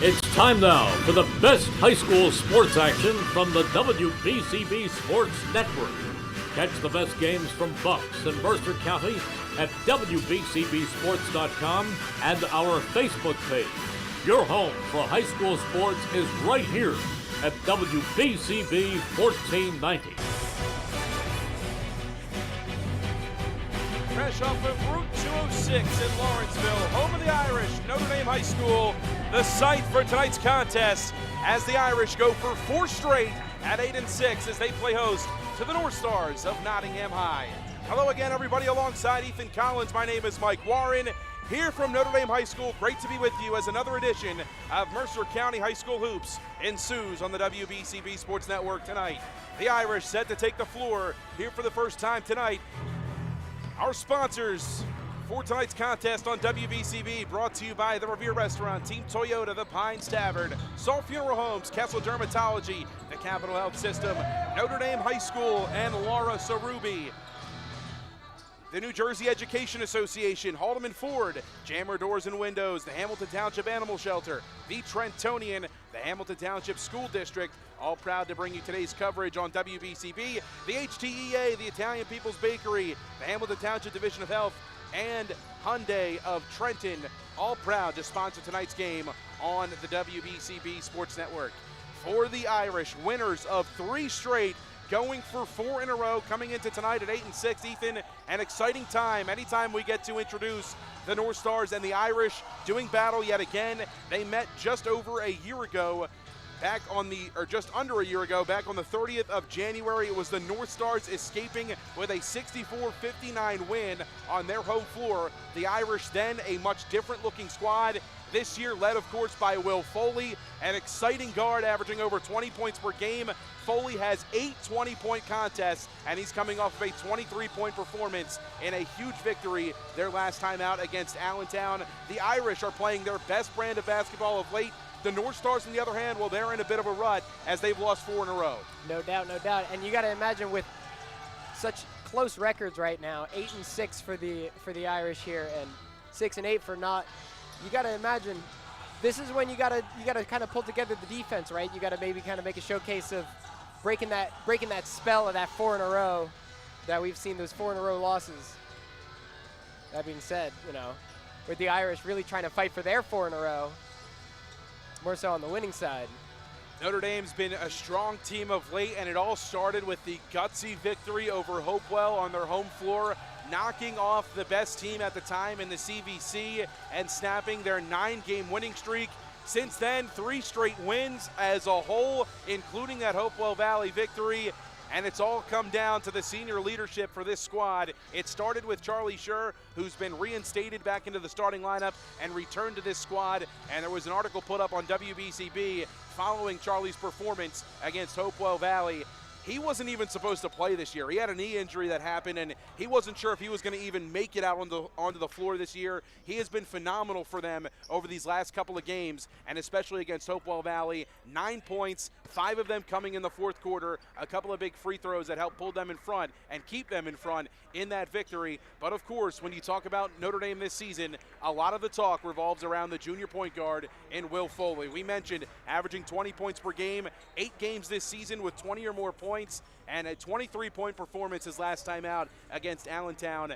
It's time now for the best high school sports action from the WBCB Sports Network. Catch the best games from Bucks and Mercer County at WBCBSports.com and our Facebook page. Your home for high school sports is right here at WBCB 1490. Fresh off of Route 206 in Lawrenceville, home of the Irish, Notre Dame High School, the site for tonight's contest as the Irish go for 4 straight at 8-6 as they play host to the Northstars of Nottingham High. Hello again, everybody, alongside Ethan Collins. My name is Mike Warren, here from Notre Dame High School. Great to be with you as another edition of Mercer County High School Hoops ensues on the WBCB Sports Network tonight. The Irish set to take the floor here for the first time tonight. Our sponsors for tonight's contest on WBCB, brought to you by the Revere Restaurant, Team Toyota, the Pines Tavern, Salt Funeral Homes, Castle Dermatology, the Capital Health System, Notre Dame High School, and Laura Sarubi. The New Jersey Education Association, Haldeman Ford, Jammer Doors and Windows, the Hamilton Township Animal Shelter, the Trentonian, the Hamilton Township School District, all proud to bring you today's coverage on WBCB, the HTEA, the Italian People's Bakery, the Hamilton Township Division of Health, and Hyundai of Trenton, all proud to sponsor tonight's game on the WBCB Sports Network. For the Irish, winners of 3 straight, going for 4 in a row, coming into tonight at 8-6. Ethan, an exciting time anytime we get to introduce the Northstars and the Irish doing battle yet again. They met just over a year ago, just under a year ago, back on the 30th of January. It was the Northstars escaping with a 64-59 win on their home floor. The Irish then a much different looking squad. This year led, of course, by Will Foley, an exciting guard averaging over 20 points per game. Foley has 8 20-point contests, and he's coming off of a 23-point performance in a huge victory their last time out against Allentown. The Irish are playing their best brand of basketball of late. The Northstars, on the other hand, well, they're in a bit of a rut as they've lost 4 in a row. No doubt, no doubt. And you got to imagine with such close records right now, 8-6 for the Irish here, and 6-8 for Not. You got to imagine this is when you got to kind of pull together the defense, right? You got to maybe kind of make a showcase of breaking that spell of that 4 in a row that we've seen, those 4 in a row losses. That being said, with the Irish really trying to fight for their 4 in a row, more so on the winning side. Notre Dame's been a strong team of late, and it all started with the gutsy victory over Hopewell on their home floor, knocking off the best team at the time in the CVC and snapping their 9-game winning streak. Since then, 3 straight wins as a whole, including that Hopewell Valley victory. And it's all come down to the senior leadership for this squad. It started with Charlie Scher, who's been reinstated back into the starting lineup and returned to this squad. And there was an article put up on WBCB following Charlie's performance against Hopewell Valley. He wasn't even supposed to play this year. He had a knee injury that happened, and he wasn't sure if he was going to even make it out onto the floor this year. He has been phenomenal for them over these last couple of games, and especially against Hopewell Valley. 9 points, 5 of them coming in the fourth quarter, a couple of big free throws that helped pull them in front and keep them in front in that victory. But of course, when you talk about Notre Dame this season, a lot of the talk revolves around the junior point guard in Will Foley. We mentioned averaging 20 points per game, 8 games this season with 20 or more points, and a 23-point performance his last time out against Allentown.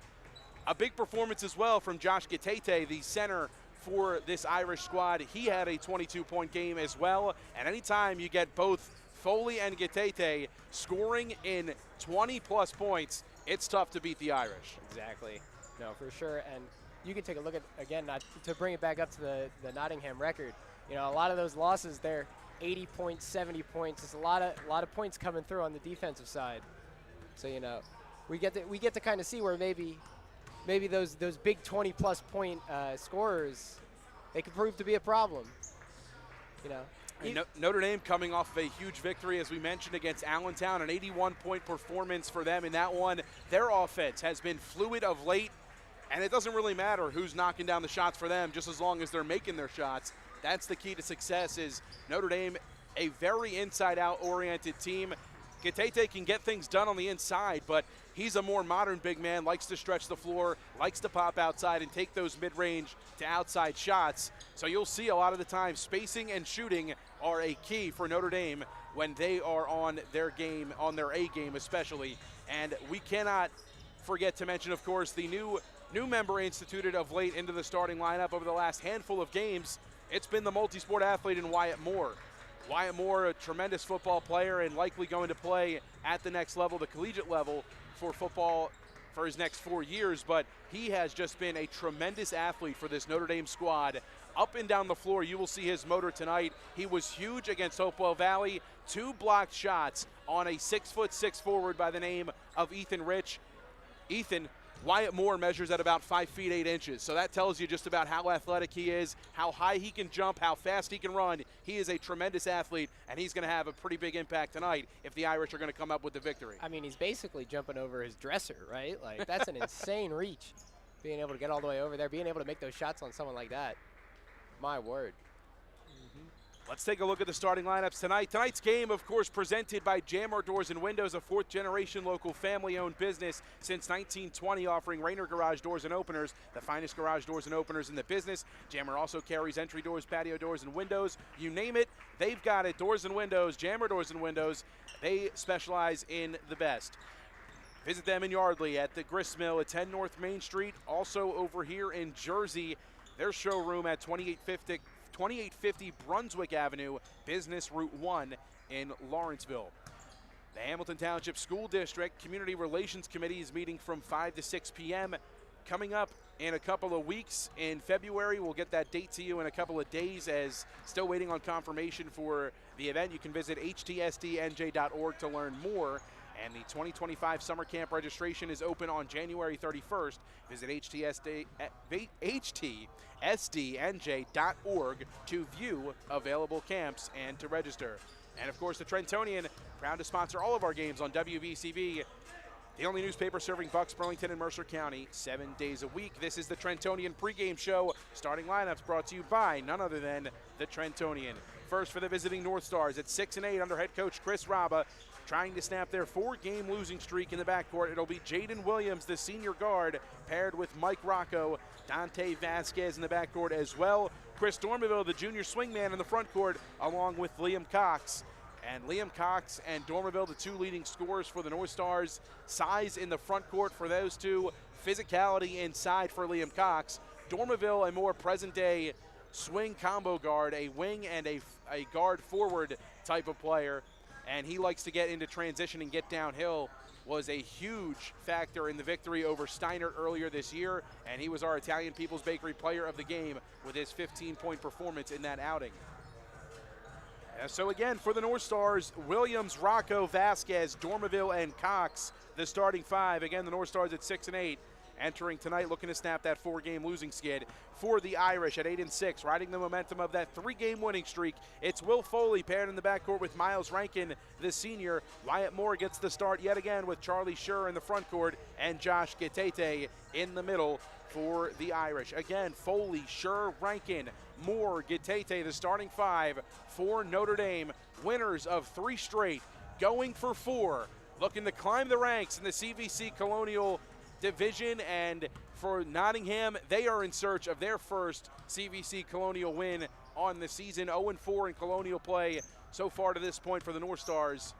A big performance as well from Josh Gitete, the center for this Irish squad. He had a 22-point game as well, and anytime you get both Foley and Gitete scoring in 20-plus points, it's tough to beat the Irish. Exactly. No, for sure. And you can take a look at, again, not to bring it back up to the Nottingham record. A lot of those losses there, 80 points, 70 points. It's a lot of points coming through on the defensive side. So we get to kind of see where maybe those big 20+ point scorers, they could prove to be a problem. Notre Dame coming off of a huge victory, as we mentioned, against Allentown, an 81-point performance for them in that one. Their offense has been fluid of late, and it doesn't really matter who's knocking down the shots for them, just as long as they're making their shots. That's the key to success. Is Notre Dame a very inside-out oriented team? Gitete can get things done on the inside, but He's a more modern big man, likes to stretch the floor, likes to pop outside and take those mid-range to outside shots. So you'll see a lot of the time spacing and shooting are a key for Notre Dame when they are on their game, on their A game especially. And we cannot forget to mention, of course, the new member instituted of late into the starting lineup over the last handful of games. It's been the multi-sport athlete in Wyatt Moore. Wyatt Moore, a tremendous football player and likely going to play at the next level, the collegiate level, for football for his next 4 years, but he has just been a tremendous athlete for this Notre Dame squad. Up and down the floor, you will see his motor tonight. He was huge against Hopewell Valley. 2 blocked shots on a 6'6" forward by the name of Ethan Rich. Wyatt Moore measures at about 5 feet 8 inches, so that tells you just about how athletic he is, how high he can jump, how fast he can run. He is a tremendous athlete, and he's going to have a pretty big impact tonight if the Irish are going to come up with the victory. I mean, he's basically jumping over his dresser, right? Like, that's an insane reach, being able to get all the way over there, being able to make those shots on someone like that. My word. Let's take a look at the starting lineups tonight. Tonight's game, of course, presented by Jammer Doors and Windows, a 4th-generation local family-owned business since 1920, offering Rainer Garage Doors and Openers, the finest garage doors and openers in the business. Jammer also carries entry doors, patio doors, and windows. You name it, they've got it. Doors and Windows, Jammer Doors and Windows, they specialize in the best. Visit them in Yardley at the Grist Mill at 10 North Main Street. Also over here in Jersey, their showroom at 2850 Brunswick Avenue, Business Route 1 in Lawrenceville. The Hamilton Township School District Community Relations Committee is meeting from 5 to 6 p.m. Coming up in a couple of weeks in February. We'll get that date to you in a couple of days, as still waiting on confirmation for the event. You can visit htsdnj.org to learn more. And the 2025 summer camp registration is open on January 31st. Visit htsdnj.org to view available camps and to register. And of course, the Trentonian, proud to sponsor all of our games on WBCB, the only newspaper serving Bucks, Burlington, and Mercer County 7 days a week. This is the Trentonian pregame show. Starting lineups brought to you by none other than the Trentonian. First for the visiting North Stars at 6-8 under head coach Chris Raba, trying to snap their 4-game losing streak in the backcourt. It'll be Jaden Williams, the senior guard, paired with Mike Rocco, Dante Vasquez in the backcourt as well. Chris Dormeville, the junior swingman in the front court, along with Liam Cox. And Liam Cox and Dormeville, the 2 leading scorers for the North Stars. Size in the front court for those 2, physicality inside for Liam Cox. Dormeville, a more present-day swing combo guard, a wing and a guard forward type of player. And he likes to get into transition and get downhill. Was a huge factor in the victory over Steiner earlier this year, and he was our Italian People's Bakery player of the game with his 15-point performance in that outing. And so again, for the North Stars, Williams, Rocco, Vasquez, Dormeville, and Cox, the starting 5. Again, the North Stars at 6-8. Entering tonight, looking to snap that 4-game losing skid. For the Irish at 8-6, riding the momentum of that 3-game winning streak, it's Will Foley paired in the backcourt with Miles Rankin, the senior. Wyatt Moore gets the start yet again with Charlie Schur in the front court and Josh Gitete in the middle for the Irish. Again, Foley, Schur, Rankin, Moore, Gitete, the starting 5 for Notre Dame. Winners of 3 straight, going for 4, looking to climb the ranks in the CVC Colonial Division. And for Nottingham, they are in search of their first CVC Colonial win on the season. 0-4 in Colonial play so far to this point for the North Stars.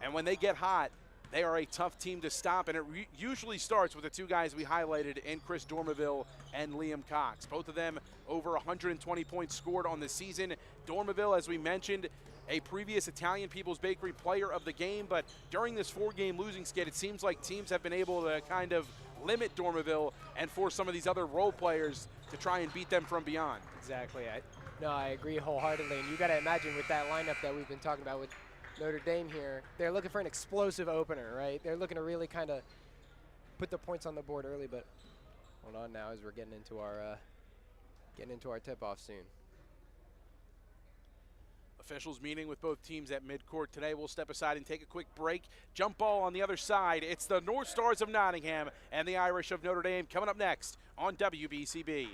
And when they get hot, they are a tough team to stop, and it usually starts with the 2 guys we highlighted in Chris Dormeville and Liam Cox. Both of them over 120 points scored on the season. Dormeville, as we mentioned, a previous Italian People's Bakery player of the game, but during this 4-game losing skid, it seems like teams have been able to kind of limit Dormeville and force some of these other role players to try and beat them from beyond. Exactly. I agree wholeheartedly, and you got to imagine with that lineup that we've been talking about with Notre Dame here, they're looking for an explosive opener, right? They're looking to really kind of put the points on the board early, but hold on now as we're getting into our tip-off soon. Officials meeting with both teams at midcourt today. We'll step aside and take a quick break. Jump ball on the other side. It's the North Stars of Nottingham and the Irish of Notre Dame coming up next on WBCB.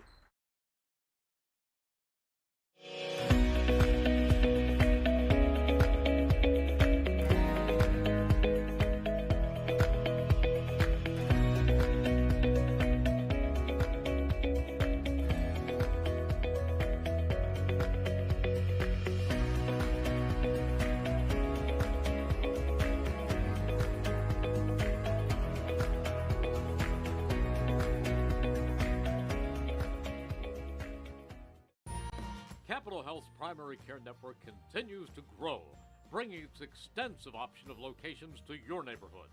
Capital Health's primary care network continues to grow, bringing its extensive option of locations to your neighborhood.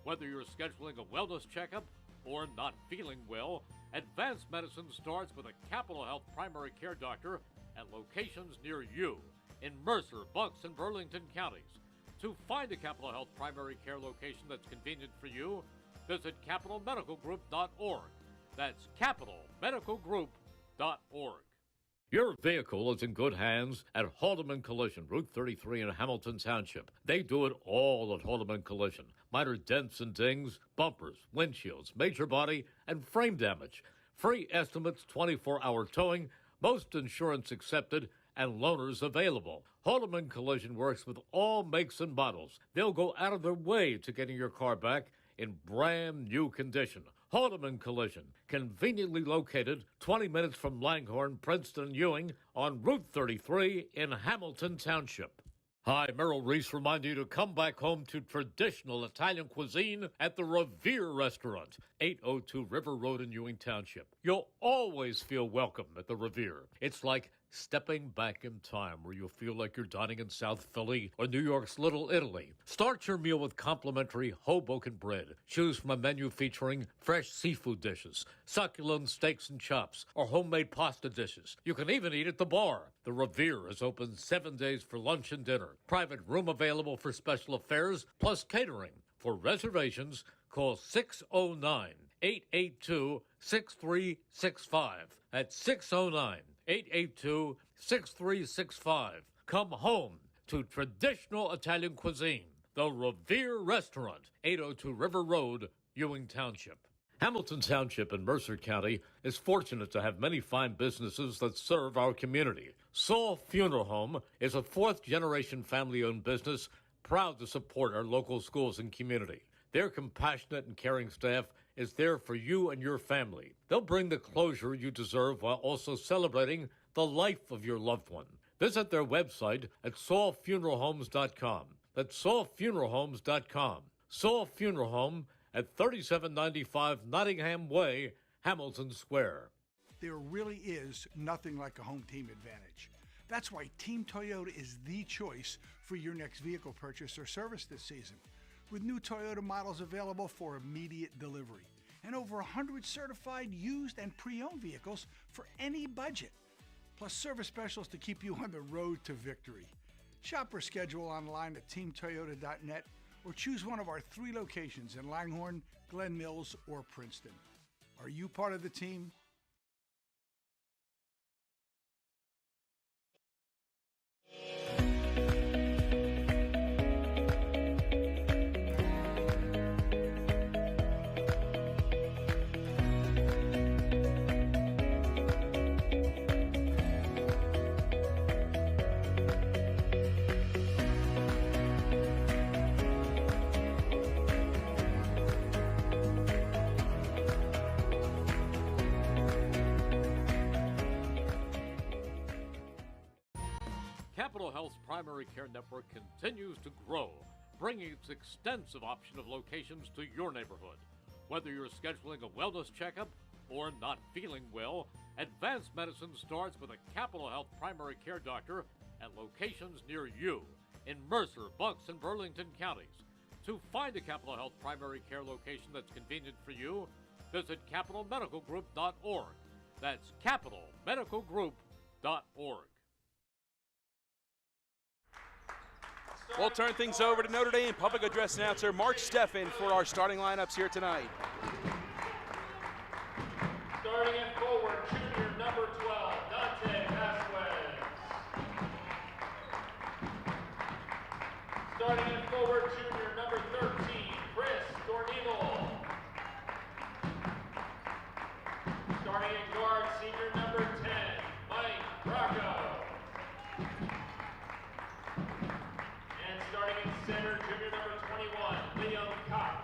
Whether you're scheduling a wellness checkup or not feeling well, advanced medicine starts with a Capital Health primary care doctor at locations near you in Mercer, Bucks, and Burlington counties. To find a Capital Health primary care location that's convenient for you, visit capitalmedicalgroup.org. That's capitalmedicalgroup.org. Your vehicle is in good hands at Haldeman Collision, Route 33 in Hamilton Township. They do it all at Haldeman Collision. Minor dents and dings, bumpers, windshields, major body, and frame damage. Free estimates, 24-hour towing, most insurance accepted, and loaners available. Haldeman Collision works with all makes and models. They'll go out of their way to getting your car back in brand new condition. Haldeman Collision, conveniently located 20 minutes from Langhorne, Princeton, Ewing on Route 33 in Hamilton Township. Hi, Merrill Reese reminding you to come back home to traditional Italian cuisine at the Revere Restaurant, 802 River Road in Ewing Township. You'll always feel welcome at the Revere. It's like stepping back in time where you'll feel like you're dining in South Philly or New York's Little Italy. Start your meal with complimentary Hoboken bread. Choose from a menu featuring fresh seafood dishes, succulent steaks and chops, or homemade pasta dishes. You can even eat at the bar. The Revere is open 7 days for lunch and dinner. Private room available for special affairs, plus catering. For reservations, call 609-882-6365. That's 609-882-6365. Come home to traditional Italian cuisine. The Revere Restaurant, 802 River Road, Ewing Township. Hamilton Township in Mercer County is fortunate to have many fine businesses that serve our community. Saul Funeral Home is a fourth-generation family-owned business proud to support our local schools and community. Their compassionate and caring staff is there for you and your family. They'll bring the closure you deserve while also celebrating the life of your loved one. Visit their website at saulfuneralhomes.com. That's saulfuneralhomes.com. Saul Funeral Home at 3795 Nottingham Way, Hamilton Square. There really is nothing like a home team advantage. That's why Team Toyota is the choice for your next vehicle purchase or service this season. With new Toyota models available for immediate delivery and over 100 certified used and pre-owned vehicles for any budget, plus service specials to keep you on the road to victory. Shop or schedule online at teamtoyota.net or choose one of our 3 locations in Langhorne, Glen Mills, or Princeton. Are you part of the team? Capital Health's primary care network continues to grow, bringing its extensive option of locations to your neighborhood. Whether you're scheduling a wellness checkup or not feeling well, advanced medicine starts with a Capital Health primary care doctor at locations near you in Mercer, Bucks, and Burlington counties. To find a Capital Health primary care location that's convenient for you, visit capitalmedicalgroup.org. That's capitalmedicalgroup.org. We'll turn things over to Notre Dame public address announcer Mark Steffen for our starting lineups here tonight. Starting at forward, junior number 12, Dante Vasquez. Starting at forward, junior number 13, Chris Dornegal. Starting at guard, senior number 10, Mike Rocco. And starting at center, junior number 21, Liam Cox.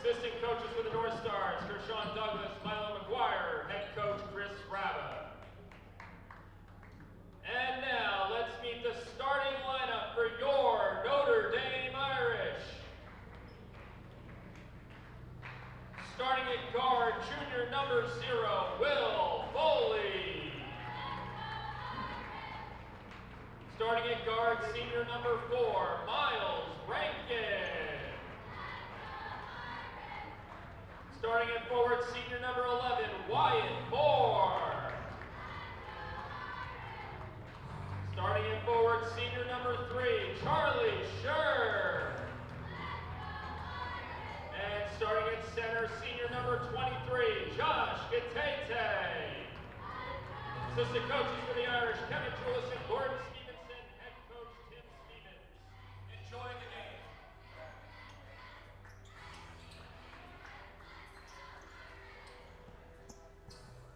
Assistant coaches for the Northstars, Kershawn Douglas, Milo McGuire, head coach Chris Rava. And now, let's meet the starting lineup for your Notre Dame Irish. Starting at guard, junior number 0, Will Foley. Starting at guard, senior number 4, Miles Rankin. Starting at forward, senior number 11, Wyatt Moore. Starting at forward, senior number 3, Charlie Scher. And starting at center, senior number 23, Josh Gatete. Assistant coaches for the Irish, Kevin Julis and Gordon Stevenson. Head coach Tim Stevens. Enjoy the game.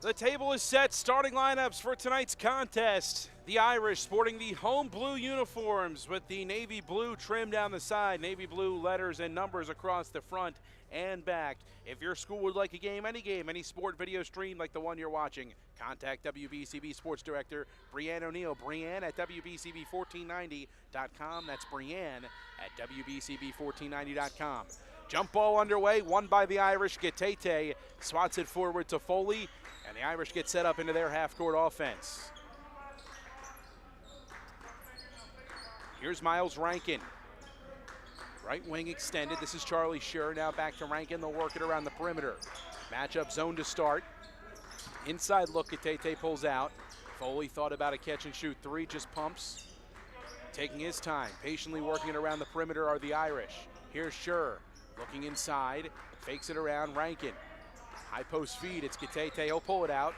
The table is set. Starting lineups for tonight's contest. The Irish sporting the home blue uniforms with the navy blue trim down the side, navy blue letters and numbers across the front and back. If your school would like a game, any sport video stream like the one you're watching, contact WBCB Sports Director Brianne O'Neill. Brianne at WBCB1490.com. That's Brianne at WBCB1490.com. Jump ball underway, won by the Irish. Gatete swats it forward to Foley, and the Irish get set up into their half-court offense. Here's Miles Rankin. Right wing extended. This is Charlie Scher. Now back to Rankin. They'll work it around the perimeter. Matchup zone to start. Inside look, Gatete pulls out. Foley thought about a catch and shoot 3, just pumps. Taking his time, patiently working it around the perimeter are the Irish. Here's Scher. Looking inside, fakes it around Rankin. High post feed, it's Gatete, he'll pull it out.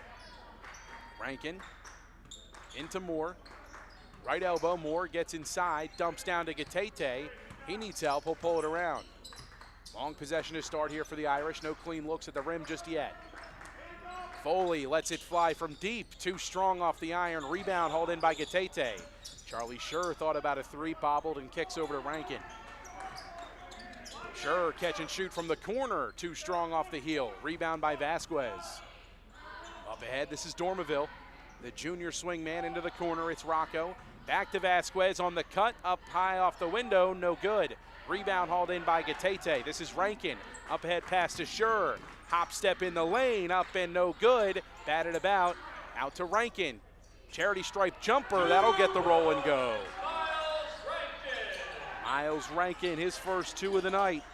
Rankin into Moore. Right elbow, Moore gets inside, dumps down to Gatete. He needs help, he'll pull it around. Long possession to start here for the Irish, no clean looks at the rim just yet. Foley lets it fly from deep, too strong off the iron. Rebound hauled in by Gatete. Charlie Scher thought about a 3, bobbled and kicks over to Rankin. Scher catch and shoot from the corner, too strong off the heel. Rebound by Vasquez. Up ahead, this is Dormeville. The junior swing man into the corner, it's Rocco. Back to Vasquez on the cut, up high off the window, no good. Rebound hauled in by Gatete. This is Rankin. Up ahead pass to Scher. Hop step in the lane, up and no good. Batted about, out to Rankin. Charity stripe jumper, that'll get the roll and go. Miles Rankin, his first 2 of the night.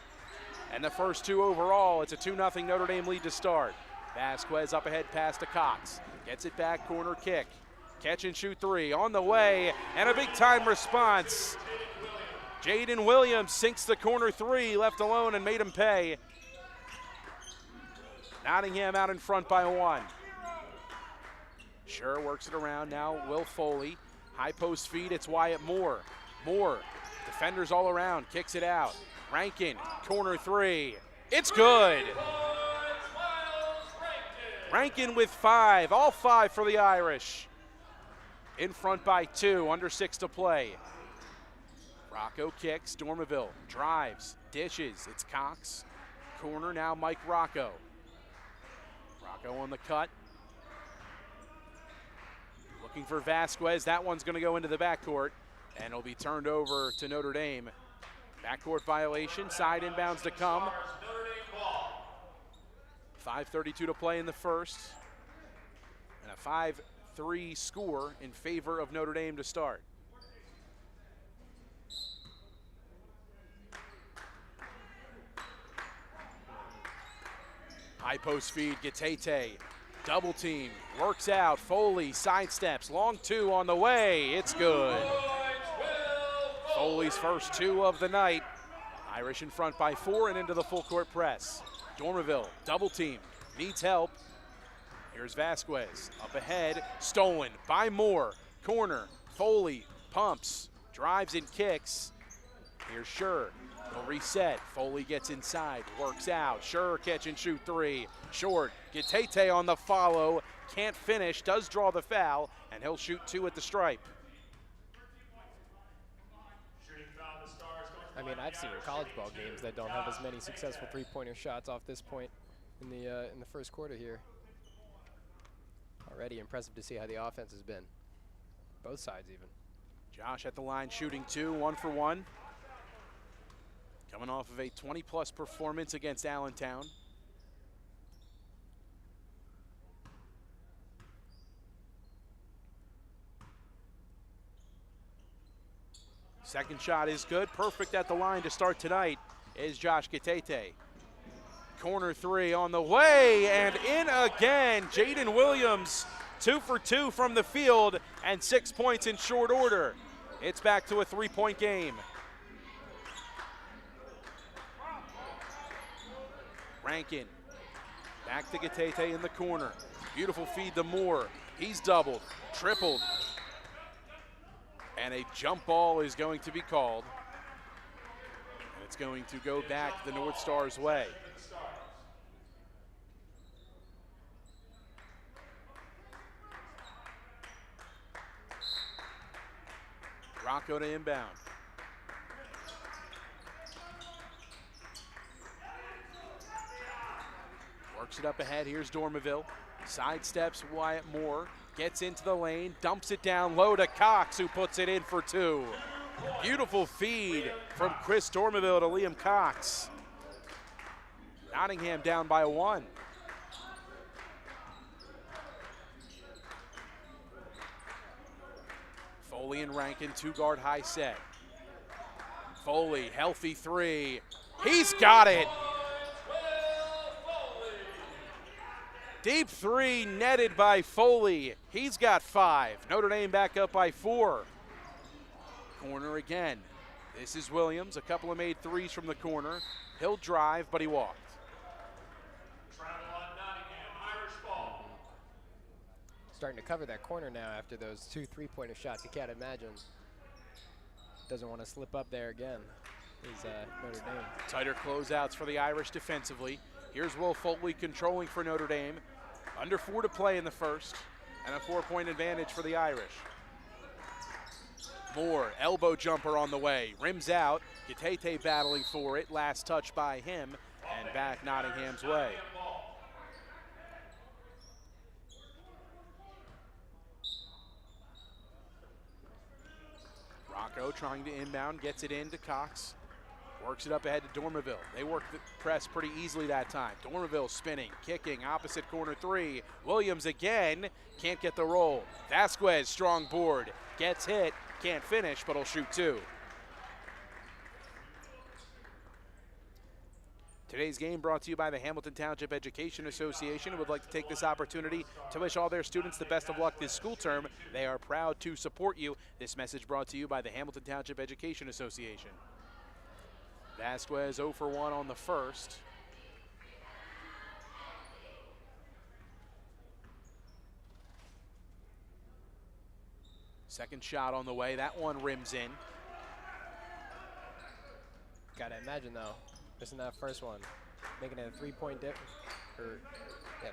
And the first 2 overall. It's a 2-0 Notre Dame lead to start. Vasquez up ahead pass to Cox. Gets it back, corner kick. Catch and shoot 3 on the way, and a big time response. Jaden Williams sinks the corner 3, left alone and made him pay. Nottingham out in front by 1. Scher works it around now, Will Foley. High post feed, it's Wyatt Moore. Moore, defenders all around, kicks it out. Rankin, corner 3, it's good. Rankin with 5, all 5 for the Irish. In front by 2, under 6 to play. Rocco kicks, Dormeville drives, dishes, it's Cox. Corner now, Mike Rocco. Rocco on the cut. Looking for Vasquez, that one's gonna go into the backcourt, and it'll be turned over to Notre Dame. Backcourt violation, side inbounds to come. 5:32 to play in the first, and a 5-3 score in favor of Notre Dame to start. High post feed, Gatete, double team, works out, Foley sidesteps, long 2 on the way, it's good. Foley's first 2 of the night. Irish in front by 4 and into the full court press. Dormeville, double team, needs help. Here's Vasquez, up ahead, stolen by Moore. Corner, Foley, pumps, drives and kicks. Here's Scher, he'll reset. Foley gets inside, works out. Scher catch and shoot 3, short. Gatete on the follow, can't finish, does draw the foul, and he'll shoot 2 at the stripe. I mean, I've seen college ball games that don't have as many successful three-pointer shots off this point in the first quarter here. Already impressive to see how the offense has been. Both sides even. Josh at the line shooting 2, 1 for 1. Coming off of a 20-plus performance against Allentown. Second shot is good. Perfect at the line to start tonight is Josh Gitete. Corner three on the way and in again. Jaden Williams, 2 for 2 from the field and 6 points in short order. It's back to a 3-point game. Rankin back to Gitete in the corner. Beautiful feed to Moore. He's doubled, tripled. And a jump ball is going to be called. And it's going to go back the North Stars' way. Rocco to inbound. Works it up ahead. Here's Dormaville. Sidesteps Wyatt Moore. Gets into the lane. Dumps it down low to Cox, who puts it in for 2. Beautiful feed from Chris Dormaville to Liam Cox. Nottingham down by 1. Foley and Rankin, 2-guard high set. Foley, healthy 3. He's got it. Deep 3 netted by Foley. He's got 5. Notre Dame back up by 4. Corner again. This is Williams. A couple of made threes from the corner. He'll drive, but he walked. Travel on Nottingham, Irish ball. Starting to cover that corner now after those 2 3-pointer shots. You can't imagine. Doesn't want to slip up there again. Is Notre Dame. Tighter closeouts for the Irish defensively. Here's Will Foley controlling for Notre Dame. Under 4 to play in the first, and a 4-point advantage for the Irish. Moore, elbow jumper on the way. Rims out. Gitete battling for it. Last touch by him, and back Nottingham's way. Rocco trying to inbound, gets it into Cox. Works it up ahead to Dormaville. They work the press pretty easily that time. Dormaville spinning, kicking, opposite corner 3. Williams again, can't get the roll. Vasquez, strong board, gets hit, can't finish, but he'll shoot 2. Today's game brought to you by the Hamilton Township Education Association. Would like to take this opportunity to wish all their students the best of luck this school term. They are proud to support you. This message brought to you by the Hamilton Township Education Association. Vasquez 0 for 1 on the first. Second shot on the way. That one rims in. Gotta imagine though, missing that first one, making it a 3-point difference.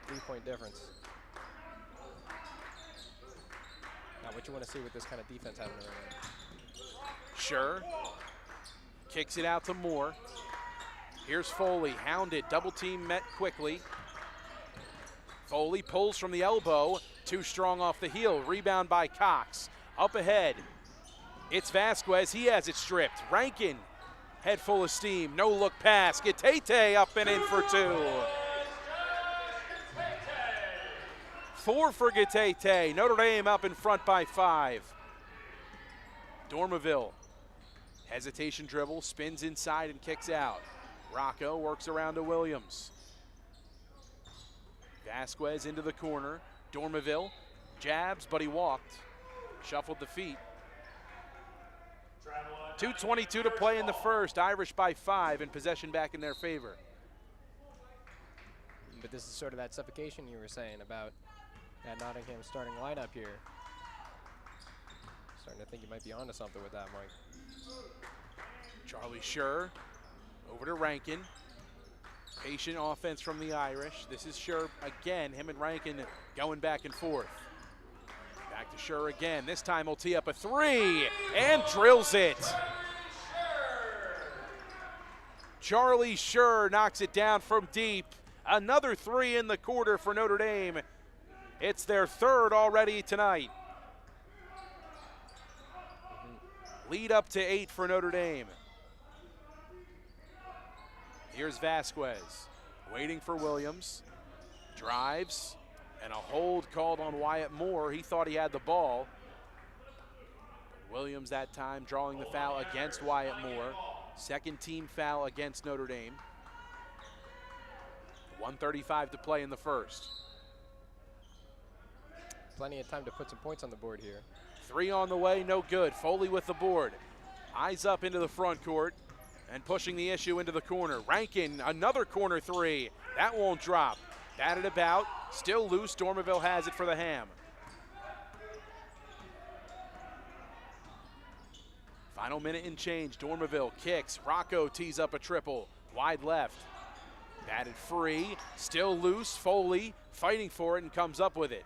3-point difference. Now, what you want to see with this kind of defense happening right now? Sure. Kicks it out to Moore. Here's Foley, hounded, double team met quickly. Foley pulls from the elbow, too strong off the heel. Rebound by Cox. Up ahead, it's Vasquez. He has it stripped. Rankin, head full of steam. No look pass. Gitete up and in for 2. 4 for Gitete. Notre Dame up in front by 5. Dormaville. Hesitation dribble, spins inside and kicks out. Rocco works around to Williams. Vasquez into the corner. Dormaville jabs, but he walked. Shuffled the feet. 2:22 to play in the first. Irish by 5 and possession back in their favor. But this is sort of that suffocation you were saying about that Nottingham starting lineup here. Starting to think you might be onto something with that, Mike. Charlie Scher over to Rankin. Patient offense from the Irish. This is Scher again. Him and Rankin going back and forth. Back to Scher again. This time he'll tee up a 3 and drills it. Charlie Scher knocks it down from deep. Another 3 in the quarter for Notre Dame. It's their 3rd already tonight. Lead up to 8 for Notre Dame. Here's Vasquez, waiting for Williams. Drives, and a hold called on Wyatt Moore. He thought he had the ball. Williams that time drawing the foul against Wyatt Moore. Second team foul against Notre Dame. 1:35 to play in the first. Plenty of time to put some points on the board here. 3 on the way, no good. Foley with the board. Eyes up into the front court and pushing the issue into the corner. Rankin, another corner 3. That won't drop. Batted about, still loose. Dormerville has it for the Ham. Final minute and change. Dormerville kicks. Rocco tees up a triple. Wide left. Batted free. Still loose. Foley fighting for it and comes up with it.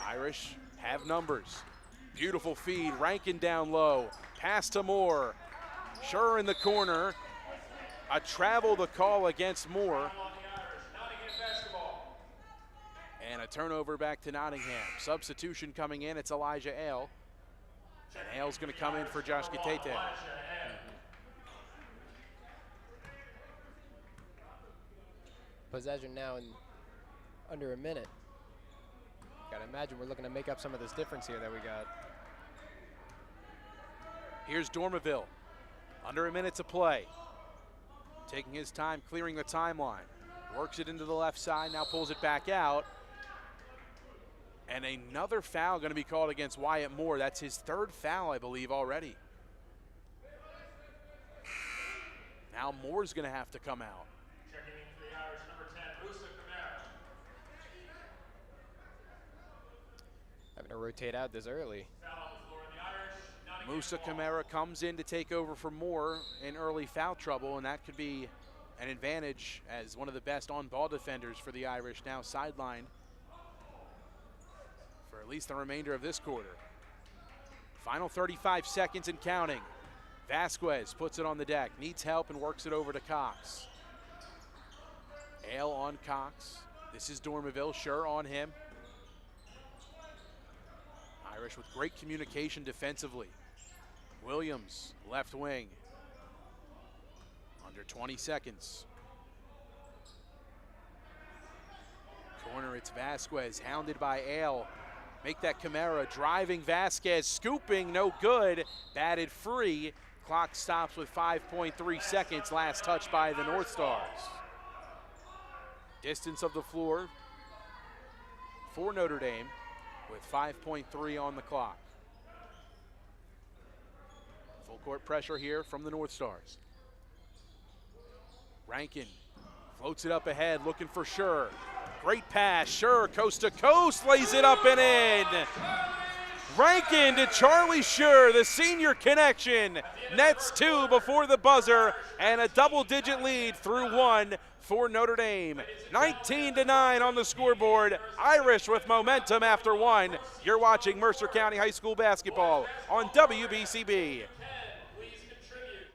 Irish have numbers. Beautiful feed. Rankin down low. Pass to Moore. Schur in the corner. A travel to call against Moore. And a turnover back to Nottingham. Substitution coming in. It's Elijah Ale. And Ale's going to come in for Josh Gitete. Possession now in under a minute. Gotta imagine we're looking to make up some of this difference here that we got. Here's Dormerville. Under a minute to play. Taking his time, clearing the timeline. Works it into the left side, now pulls it back out. And another foul going to be called against Wyatt Moore. That's his 3rd foul, I believe, already. Now Moore's going to have to come out. Checking in for the Irish, number 10, Musa Kamara. Having to rotate out this early. Foul on the floor in the Irish. Nottingham Musa ball. Kamara comes in to take over for Moore in early foul trouble, and that could be an advantage as one of the best on-ball defenders for the Irish, now sidelined for at least the remainder of this quarter. Final 35 seconds and counting. Vasquez puts it on the deck, needs help and works it over to Cox. Ale on Cox. This is Dormerville, Schur on him. Irish with great communication defensively. Williams, left wing. Under 20 seconds. Corner, it's Vasquez, hounded by Ale. Make that Kamara, driving Vasquez, scooping, no good. Batted free. Clock stops with 5.3 seconds. Last touch by the Northstars. Distance of the floor for Notre Dame with 5.3 on the clock. Full court pressure here from the Northstars. Rankin floats it up ahead, looking for Schur. Great pass, Schur coast to coast, lays it up and in. Rankin to Charlie Schur, the senior connection. Nets 2 before the buzzer, and a double-digit lead through 1 for Notre Dame. 19-9 on the scoreboard. Irish with momentum after 1. You're watching Mercer County High School basketball on WBCB. Please contribute.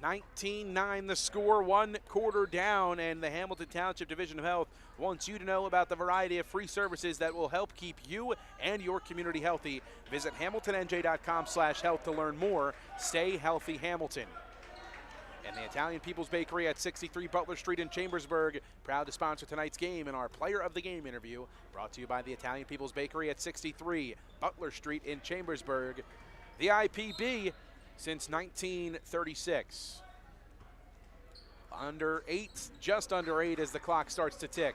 $19-9 the score, 1 quarter down, and the Hamilton Township Division of Health wants you to know about the variety of free services that will help keep you and your community healthy. Visit hamiltonnj.com/health to learn more. Stay healthy, Hamilton. And the Italian People's Bakery at 63 Butler Street in Chambersburg, proud to sponsor tonight's game and our Player of the Game interview, brought to you by the Italian People's Bakery at 63 Butler Street in Chambersburg. The IPB since 1936. Under 8, just under 8 as the clock starts to tick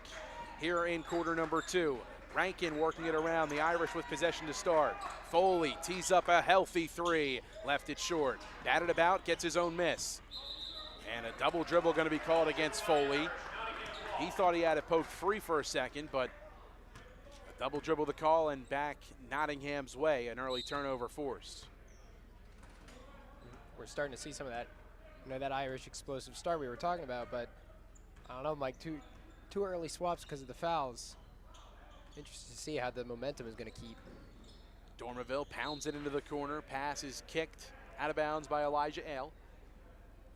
here in quarter number 2. Rankin working it around, the Irish with possession to start. Foley tees up a healthy 3, left it short. Batted about, gets his own miss. And a double dribble going to be called against Foley. He thought he had it poked free for a second, but a double dribble the call and back Nottingham's way, an early turnover forced. We're starting to see some of that, that Irish explosive start we were talking about, but I don't know, Mike, too early swaps because of the fouls. Interested to see how the momentum is going to keep. Dormerville pounds it into the corner. Pass is kicked out of bounds by Elijah Ale.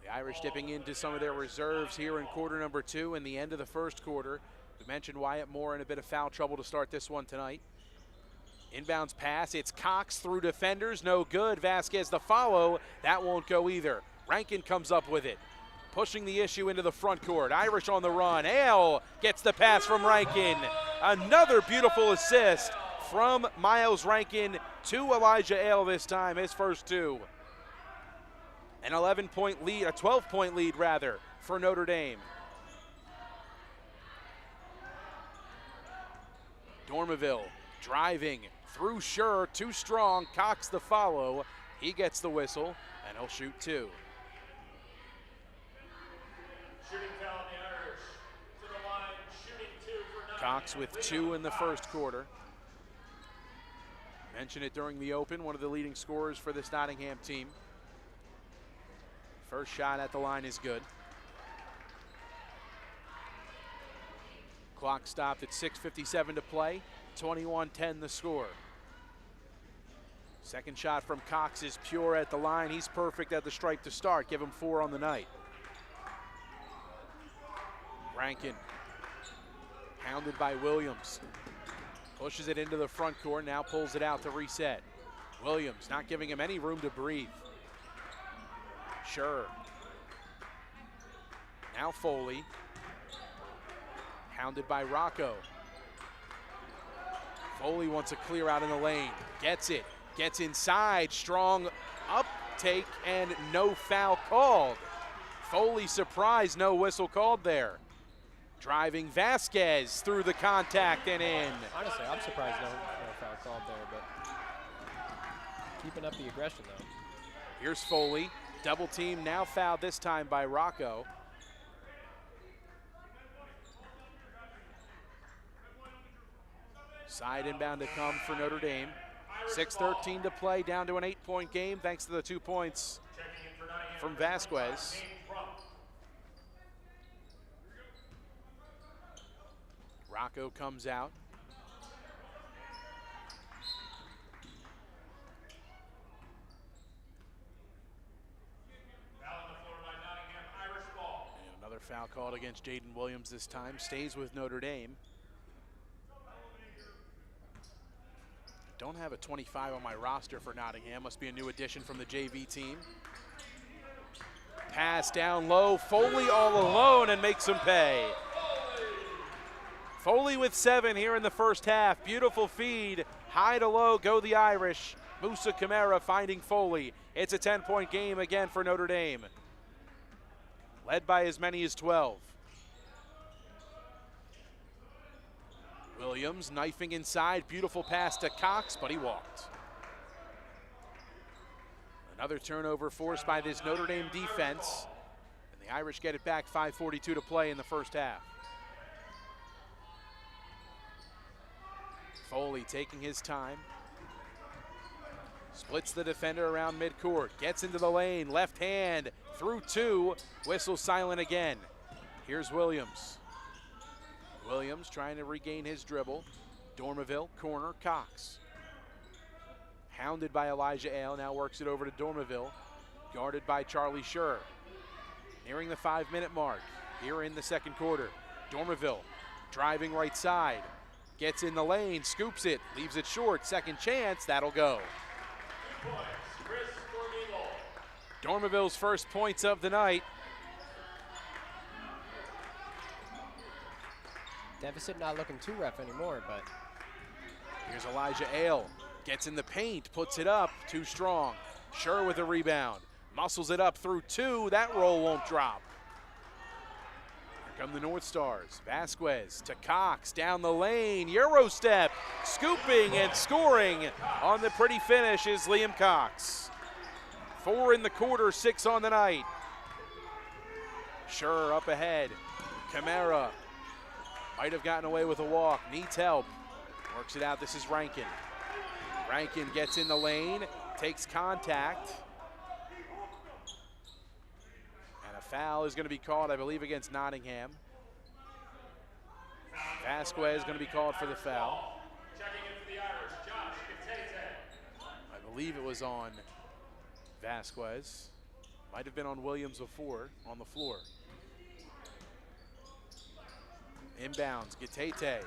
The Irish dipping into some of their reserves here in quarter number 2 and the end of the first quarter. We mentioned Wyatt Moore in a bit of foul trouble to start this one tonight. Inbounds pass, it's Cox through defenders, no good. Vasquez the follow, that won't go either. Rankin comes up with it, pushing the issue into the front court. Irish on the run, Ale gets the pass from Rankin. Another beautiful assist from Miles Rankin to Elijah Ale this time, his first 2. An 11-point lead, a 12-point lead rather, for Notre Dame. Dormerville driving through Schur, too strong. Cox the follow. He gets the whistle, and he'll shoot 2. Shooting foul on the Irish. To the line, shooting 2 for Nottingham. Cox with 2 in the first quarter. Mentioned it during the open, one of the leading scorers for this Nottingham team. First shot at the line is good. Clock stopped at 6:57 to play. 21-10 the score. Second shot from Cox is pure at the line. He's perfect at the stripe to start. Give him 4 on the night. Rankin, hounded by Williams. Pushes it into the front court, now pulls it out to reset. Williams not giving him any room to breathe. Schur. Now Foley. Hounded by Rocco. Foley wants a clear out in the lane. Gets it. Gets inside. Strong uptake and no foul called. Foley surprised, no whistle called there. Driving Vasquez through the contact and in. Honestly, I'm surprised no foul called there, but keeping up the aggression though. Here's Foley. Double team now fouled this time by Rocco. Side inbound to come for Notre Dame. 6:13 to play, down to an 8-point game thanks to the 2 points from Vasquez. Rocco comes out. And another foul called against Jaden Williams this time. Stays with Notre Dame. Don't have a 25 on my roster for Nottingham. Must be a new addition from the JV team. Pass down low. Foley all alone and makes him pay. Foley with 7 here in the first half. Beautiful feed. High to low go the Irish. Musa Kamara finding Foley. It's a 10-point game again for Notre Dame. Led by as many as 12. Williams knifing inside, beautiful pass to Cox, but he walked. Another turnover forced by this Notre Dame defense, and the Irish get it back, 5:42 to play in the first half. Foley taking his time. Splits the defender around midcourt, gets into the lane, left hand, through 2, whistle silent again. Here's Williams. Williams trying to regain his dribble. Dormerville, corner, Cox. Hounded by Elijah Ale, now works it over to Dormerville. Guarded by Charlie Schur. Nearing the 5-minute mark here in the second quarter. Dormerville driving right side. Gets in the lane, scoops it, leaves it short. Second chance, that'll go. Dormerville's first points of the night. Deficit not looking too rough anymore, but here's Elijah Ale. Gets in the paint, puts it up, too strong. Schur with a rebound. Muscles it up through 2. That roll won't drop. Here come the Northstars. Vasquez to Cox, down the lane. Euro step, scooping and scoring on the pretty finish is Liam Cox. 4 in the quarter, 6 on the night. Schur up ahead. Kamara might have gotten away with a walk, needs help. Works it out, this is Rankin. Rankin gets in the lane, takes contact. And a foul is gonna be called, I believe, against Nottingham. Vasquez is gonna be called for the foul. Checking in for the Irish, Josh Gatete. I believe it was on Vasquez. Might have been on Williams before, on the floor. Inbounds, Gatete.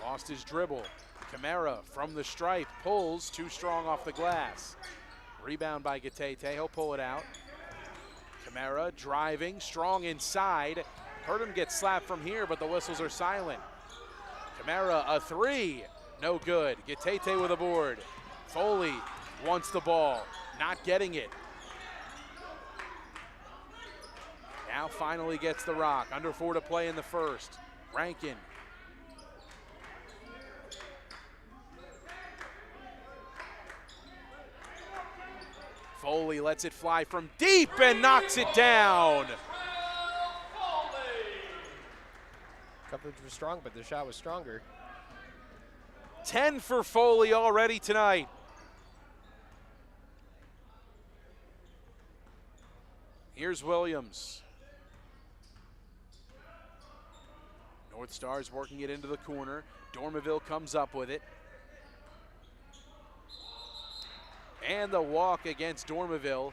Lost his dribble. Camara from the stripe, pulls, too strong off the glass. Rebound by Gatete, he'll pull it out. Camara driving, strong inside. Heard him get slapped from here, but the whistles are silent. Camara, a three, no good. Gatete with a board. Foley wants the ball, not getting it. Now finally gets the rock, under 4 to play in the first. Rankin. Foley lets it fly from deep and knocks it down. Coverage was strong, but the shot was stronger. 10 for Foley already tonight. Here's Williams. Northstars working it into the corner. Dormiville comes up with it. And the walk against Dormiville.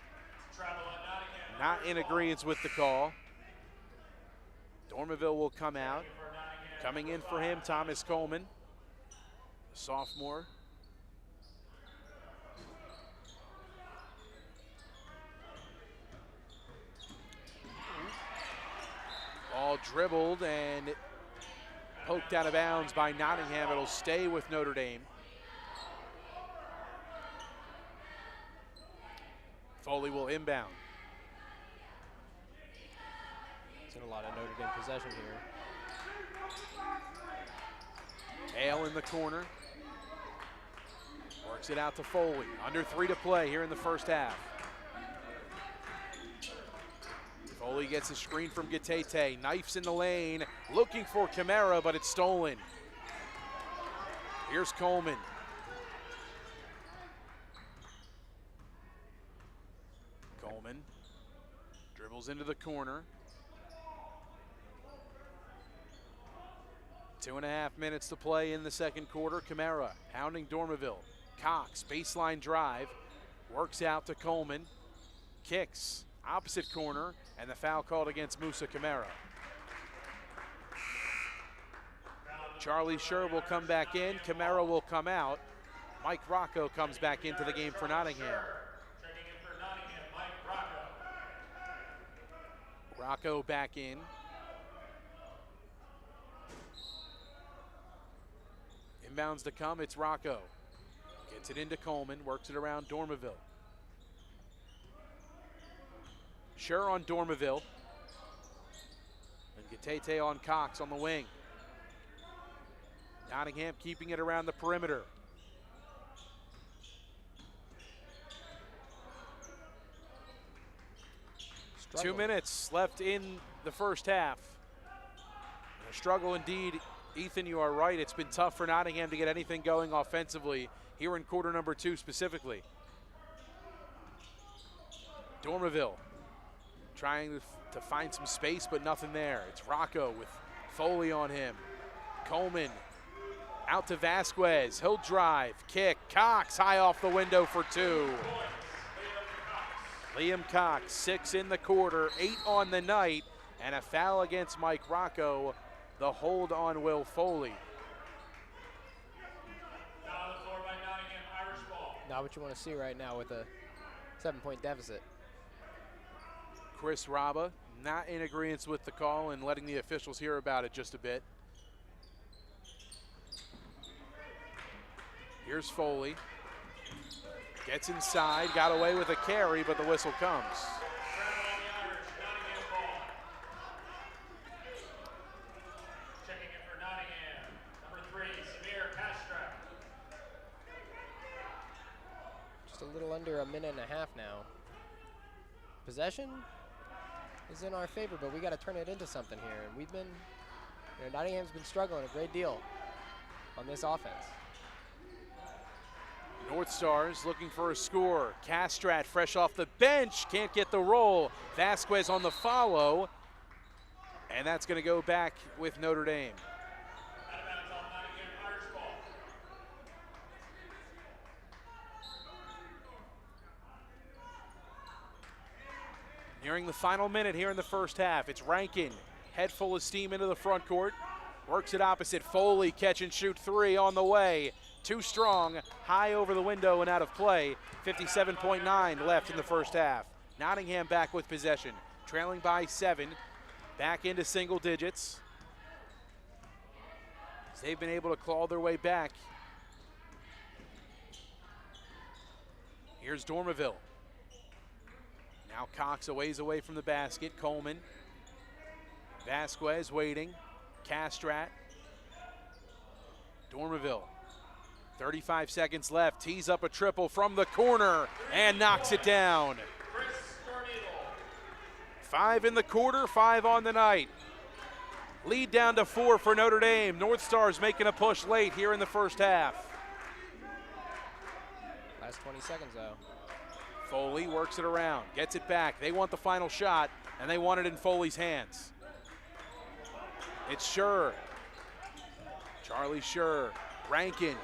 Not in agreement with the call. Dormiville will come out. Coming in for him, Thomas Coleman, the sophomore. Ball dribbled and poked out of bounds by Nottingham. It'll stay with Notre Dame. Foley will inbound. Seen a lot of Notre Dame possession here. Hale in the corner. Works it out to Foley. Under 3 to play here in the first half. Foley gets a screen from Gatete. Knifes in the lane. Looking for Camara, but it's stolen. Here's Coleman. Coleman dribbles into the corner. 2.5 minutes to play in the second quarter. Camara pounding Dormiville. Cox, baseline drive, works out to Coleman. Kicks, opposite corner, and the foul called against Musa Camara. Charlie Scher will come back in. Camara will come out. Mike Rocco comes back into the game for Nottingham. Checking in for Nottingham, Mike Rocco. Rocco back in. Inbounds to come, it's Rocco. Gets it into Coleman, works it around Dormiville. Scher on Dormiville. And Gatete on Cox on the wing. Nottingham keeping it around the perimeter. Struggle. 2 minutes left in the first half. A struggle indeed. Ethan, you are right. It's been tough for Nottingham to get anything going offensively here in quarter number 2 specifically. Dormiville trying to find some space, but nothing there. It's Rocco with Foley on him. Coleman out to Vasquez. He'll drive, kick. Cox high off the window for 2. Liam Cox, 6 in the quarter, 8 on the night, and a foul against Mike Rocco. The hold on Will Foley. Down on the floor by Nottingham, Irish ball. Not what you want to see right now with a 7-point deficit. Chris Raba not in agreement with the call and letting the officials hear about it just a bit. Here's Foley. Gets inside, got away with a carry, but the whistle comes. Just a little under a minute and a half now. Possession is in our favor, but we got to turn it into something here. And we've been, Nottingham's been struggling a great deal on this offense. Northstars looking for a score. Castrat fresh off the bench, can't get the roll. Vasquez on the follow, and that's going to go back with Notre Dame. Nearing the final minute here in the first half. It's Rankin, head full of steam into the front court. Works it opposite. Foley, catch and shoot three on the way. Too strong, high over the window and out of play. 57.9 left in the first half. Nottingham back with possession, trailing by 7, back into single digits. They've been able to claw their way back. Here's Dormaville. Now Cox a ways away from the basket. Coleman. Vasquez waiting. Castrat. Dormaville. 35 seconds left. Tees up a triple from the corner and knocks it down. 5 in the quarter, 5 on the night. Lead down to 4 for Notre Dame. Northstars making a push late here in the first half. Last 20 seconds, though. Foley works it around, gets it back. They want the final shot, and they want it in Foley's hands. It's Schur. Charlie Schur. Rankin.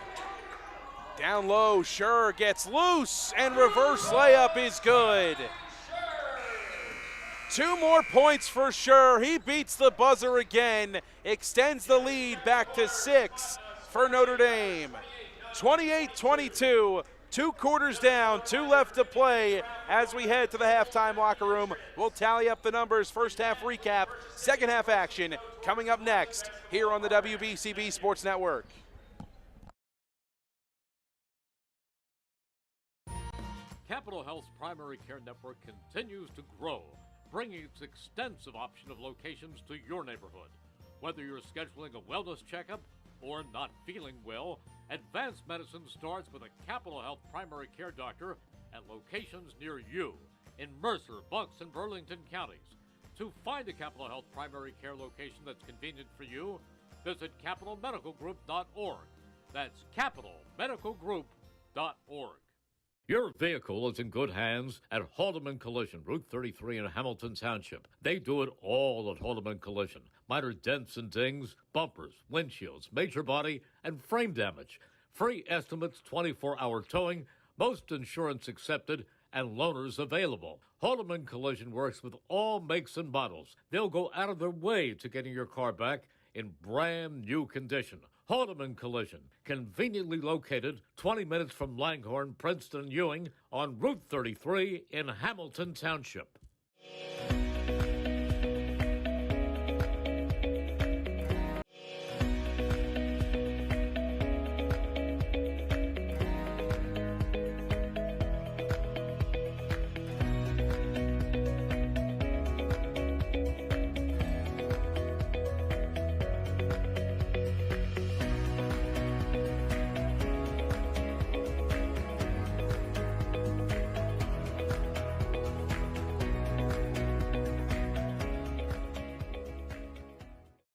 Down low, Schur gets loose, and reverse layup is good. 2 more points for Schur. He beats the buzzer again, extends the lead back to 6 for Notre Dame. 28-22, 2 quarters down, 2 left to play as we head to the halftime locker room. We'll tally up the numbers, first half recap, second half action coming up next here on the WBCB Sports Network. Capital Health's primary care network continues to grow, bringing its extensive option of locations to your neighborhood. Whether you're scheduling a wellness checkup or not feeling well, advanced medicine starts with a Capital Health primary care doctor at locations near you in Mercer, Bucks, and Burlington counties. To find a Capital Health primary care location that's convenient for you, visit capitalmedicalgroup.org. That's capitalmedicalgroup.org. Your vehicle is in good hands at Haldeman Collision, Route 33 in Hamilton Township. They do it all at Haldeman Collision. Minor dents and dings, bumpers, windshields, major body, and frame damage. Free estimates, 24-hour towing, most insurance accepted, and loaners available. Haldeman Collision works with all makes and models. They'll go out of their way to getting your car back in brand new condition. Haldeman Collision, conveniently located 20 minutes from Langhorne, Princeton, and Ewing on Route 33 in Hamilton Township.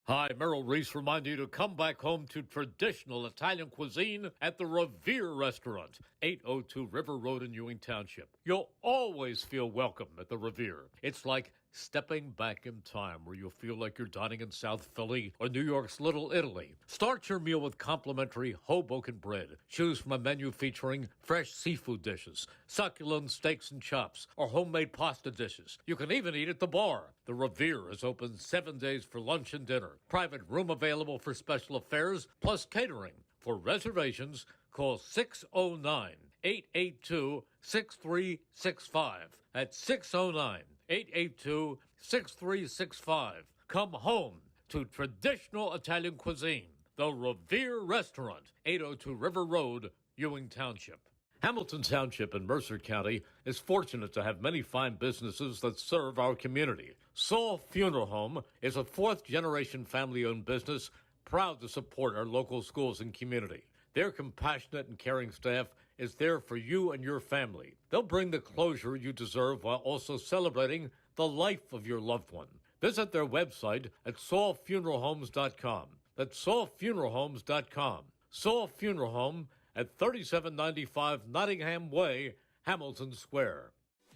Hi, Merrill Reese reminding you to come back home to traditional Italian cuisine at the Revere Restaurant, 802 River Road in Ewing Township. You'll always feel welcome at the Revere. It's like stepping back in time where you'll feel like you're dining in South Philly or New York's Little Italy. Start your meal with complimentary Hoboken bread. Choose from a menu featuring fresh seafood dishes, succulent steaks and chops, or homemade pasta dishes. You can even eat at the bar. The Revere is open 7 days for lunch and dinner. Private room available for special affairs, plus catering. For reservations, call 609-882-6365. That's 609-882-6365. Come home to traditional Italian cuisine. The Revere Restaurant, 802 River Road, Ewing Township. Hamilton Township in Mercer County is fortunate to have many fine businesses that serve our community. Saul Funeral Home is a fourth-generation family-owned business proud to support our local schools and community. Their compassionate and caring staff is there for you and your family. They'll bring the closure you deserve while also celebrating the life of your loved one. Visit their website at saulfuneralhomes.com. That's saulfuneralhomes.com. Saul Funeral Home at 3795 Nottingham Way, Hamilton Square.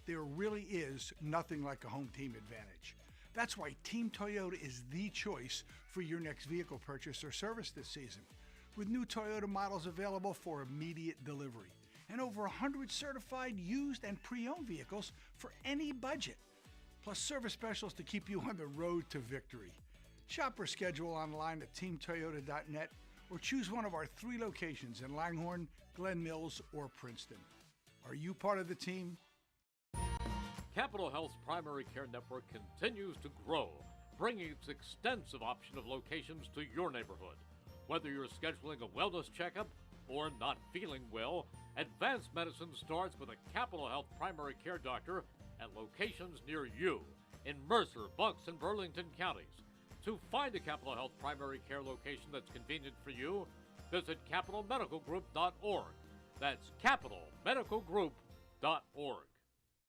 There really is nothing like a home team advantage. That's why Team Toyota is the choice for your next vehicle purchase or service this season. With new Toyota models available for immediate delivery and over 100 certified used and pre-owned vehicles for any budget. plus service specials to keep you on the road to victory. Shop or schedule online at teamtoyota.net or choose one of our 3 locations in Langhorne, Glen Mills, or Princeton. Are you part of the team? Capital Health's primary care network continues to grow, bringing its extensive option of locations to your neighborhood. Whether you're scheduling a wellness checkup or not feeling well, advanced medicine starts with a Capital Health primary care doctor at locations near you in Mercer, Bucks, and Burlington counties. To find a Capital Health primary care location that's convenient for you, visit capitalmedicalgroup.org. That's capitalmedicalgroup.org.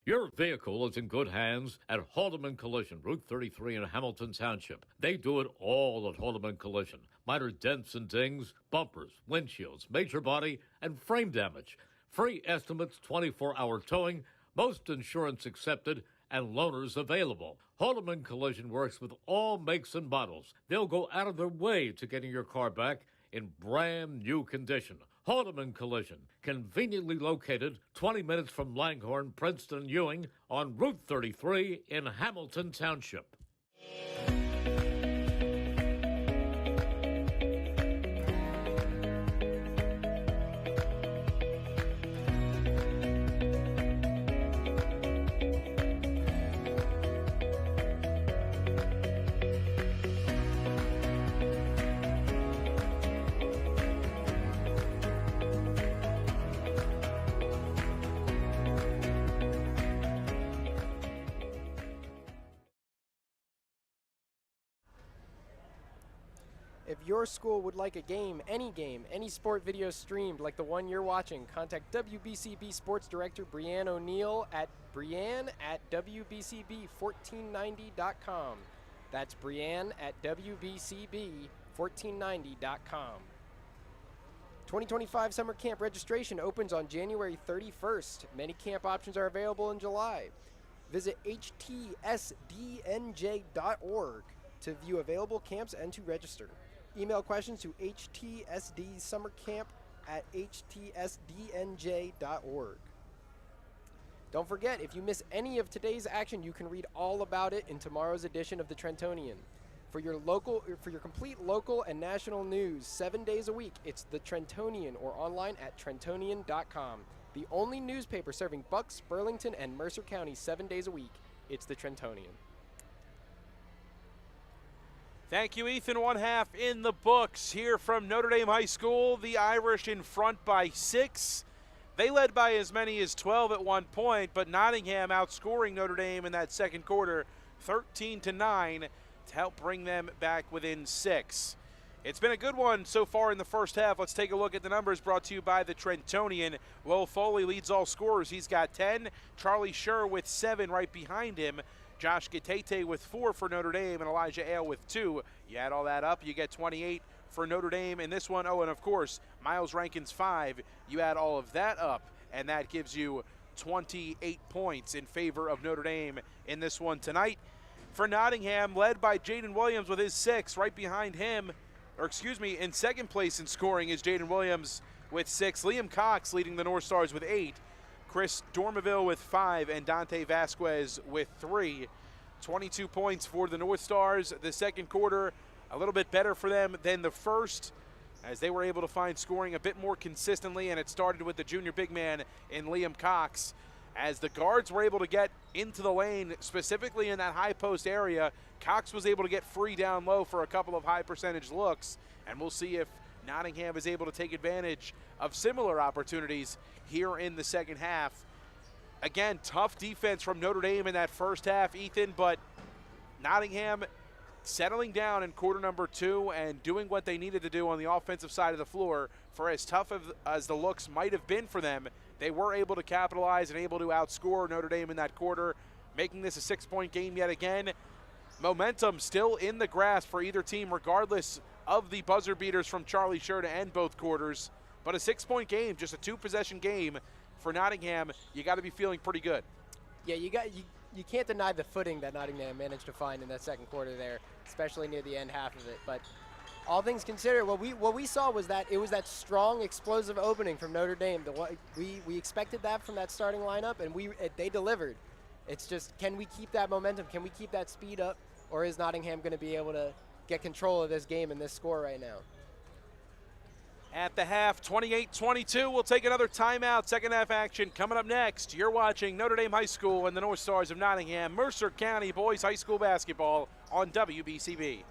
Your vehicle is in good hands at Haldeman Collision, Route 33 in Hamilton Township. They do it all at Haldeman Collision. Minor dents and dings, bumpers, windshields, major body, and frame damage. Free estimates, 24-hour towing, most insurance accepted, and loaners available. Haldeman Collision works with all makes and models. They'll go out of their way to getting your car back in brand new condition. Haldeman Collision, conveniently located 20 minutes from Langhorne, Princeton, and Ewing on Route 33 in Hamilton Township. If your school would like a game, any sport video streamed like the one you're watching, contact WBCB Sports Director Brianne O'Neill at brianne@wbcb1490.com. That's Brianne at wbcb1490.com. 2025 summer camp registration opens on January 31st. Many camp options are available in July. Visit htsdnj.org to view available camps and to register. Email questions to htsdsummercamp@htsdnj.org. Don't forget, if you miss any of today's action, you can read all about it in tomorrow's edition of the Trentonian. For your complete local and national news, 7 days a week, it's the Trentonian or online at trentonian.com. The only newspaper serving Bucks, Burlington, and Mercer County 7 days a week. It's the Trentonian. Thank you, Ethan. 1/2 in the books here from Notre Dame High School. The Irish in front by 6. They led by as many as 12 at one point, but Nottingham outscoring Notre Dame in that second quarter 13-9 to help bring them back within 6. It's been a good one so far in the first half. Let's take a look at the numbers brought to you by the Trentonian. Will Foley leads all scorers. He's got 10. Charlie Scher with 7 right behind him. Josh Gitete with 4 for Notre Dame and Elijah Ale with 2. You add all that up, you get 28 for Notre Dame in this one. Oh, and of course, Miles Rankin's 5. You add all of that up, and that gives you 28 points in favor of Notre Dame in this one tonight. For Nottingham, led by Jaden Williams with his 6. Right behind him, in second place in scoring is Jaden Williams with 6. Liam Cox leading the Northstars with 8. Chris Dormeville with 5 and Dante Vasquez with 3. 22 points for the Northstars. The second quarter, a little bit better for them than the first, as they were able to find scoring a bit more consistently, and it started with the junior big man in Liam Cox. As the guards were able to get into the lane, specifically in that high post area, Cox was able to get free down low for a couple of high percentage looks, and we'll see if Nottingham is able to take advantage of similar opportunities here in the second half. Again, tough defense from Notre Dame in that first half, Ethan, but Nottingham settling down in quarter number 2 and doing what they needed to do on the offensive side of the floor. For as tough as the looks might have been for them, they were able to capitalize and able to outscore Notre Dame in that quarter, making this a 6-point game yet again. Momentum still in the grasp for either team, regardless of the buzzer beaters from Charlie Scher to end both quarters. But a 6-point game, just a 2-possession game for Nottingham, you got to be feeling pretty good. Yeah, you can't deny the footing that Nottingham managed to find in that second quarter there, especially near the end half of it. But all things considered, what we saw was that it was that strong, explosive opening from Notre Dame. We expected that from that starting lineup, and they delivered. It's just, can we keep that momentum? Can we keep that speed up? Or is Nottingham going to be able to get control of this game and this score right now? At the half, 28-22. We'll take another timeout. Second half action coming up next. You're watching Notre Dame High School and the Northstars of Nottingham, Mercer County Boys High School Basketball on WBCB.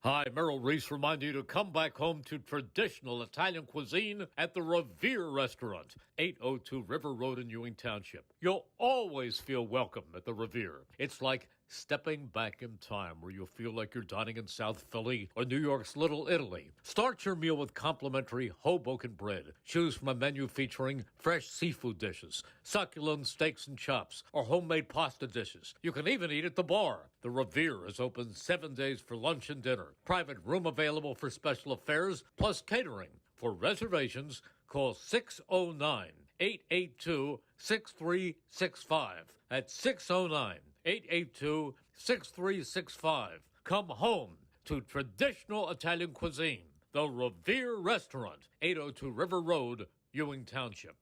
Hi, Merrill Reese reminding you to come back home to traditional Italian cuisine at the Revere Restaurant, 802 River Road in Ewing Township. You'll always feel welcome at the Revere. It's like stepping back in time where you'll feel like you're dining in South Philly or New York's Little Italy. Start your meal with complimentary Hoboken bread. Choose from a menu featuring fresh seafood dishes, succulent steaks and chops, or homemade pasta dishes. You can even eat at the bar. The Revere is open 7 days for lunch and dinner. Private room available for special affairs, plus catering. For reservations, call 609-882-6365. That's 609-882-6365. Come home to traditional Italian cuisine. The Revere Restaurant, 802 River Road, Ewing Township.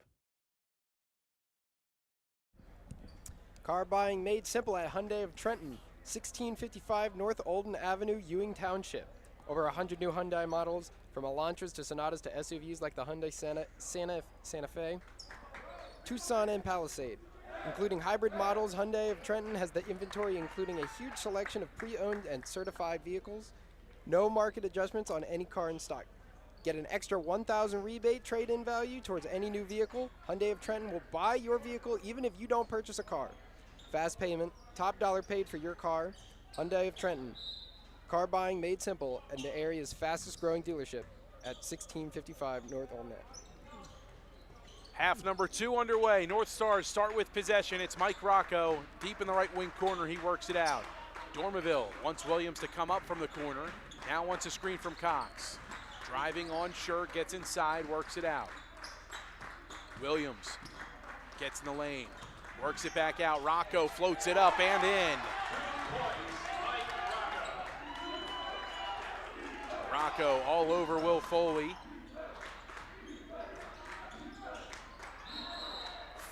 Car buying made simple at Hyundai of Trenton, 1655 North Olden Avenue, Ewing Township. Over 100 new Hyundai models, from Elantras to Sonatas to SUVs like the Hyundai Santa Fe, Tucson, and Palisade. Including hybrid models, Hyundai of Trenton has the inventory including a huge selection of pre-owned and certified vehicles. No market adjustments on any car in stock. Get an extra $1,000 rebate trade-in value towards any new vehicle. Hyundai of Trenton will buy your vehicle even if you don't purchase a car. Fast payment, top dollar paid for your car. Hyundai of Trenton. Car buying made simple and the area's fastest growing dealership at 1655 North Olney. Half number 2 underway. North Stars start with possession. It's Mike Rocco deep in the right wing corner. He works it out. Dormaville wants Williams to come up from the corner. Now wants a screen from Cox. Driving on Schur, gets inside, works it out. Williams gets in the lane, works it back out. Rocco floats it up and in. Rocco all over Will Foley.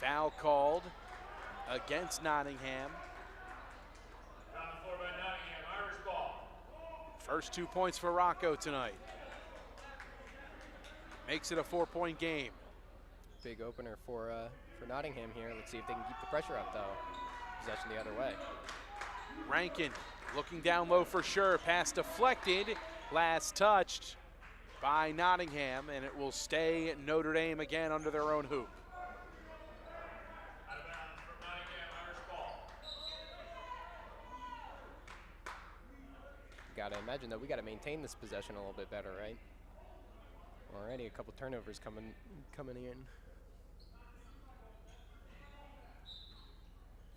Foul called against Nottingham. On the floor by Nottingham, Irish ball. First 2 points for Rocco tonight. Makes it a 4-point game. Big opener for Nottingham here. Let's see if they can keep the pressure up, though. Possession the other way. Rankin looking down low for sure. Pass deflected. Last touched by Nottingham, and it will stay Notre Dame again under their own hoop. Out of bounds from Nottingham, Irish ball. Got to imagine that we got to maintain this possession a little bit better, right? Already a couple turnovers coming in.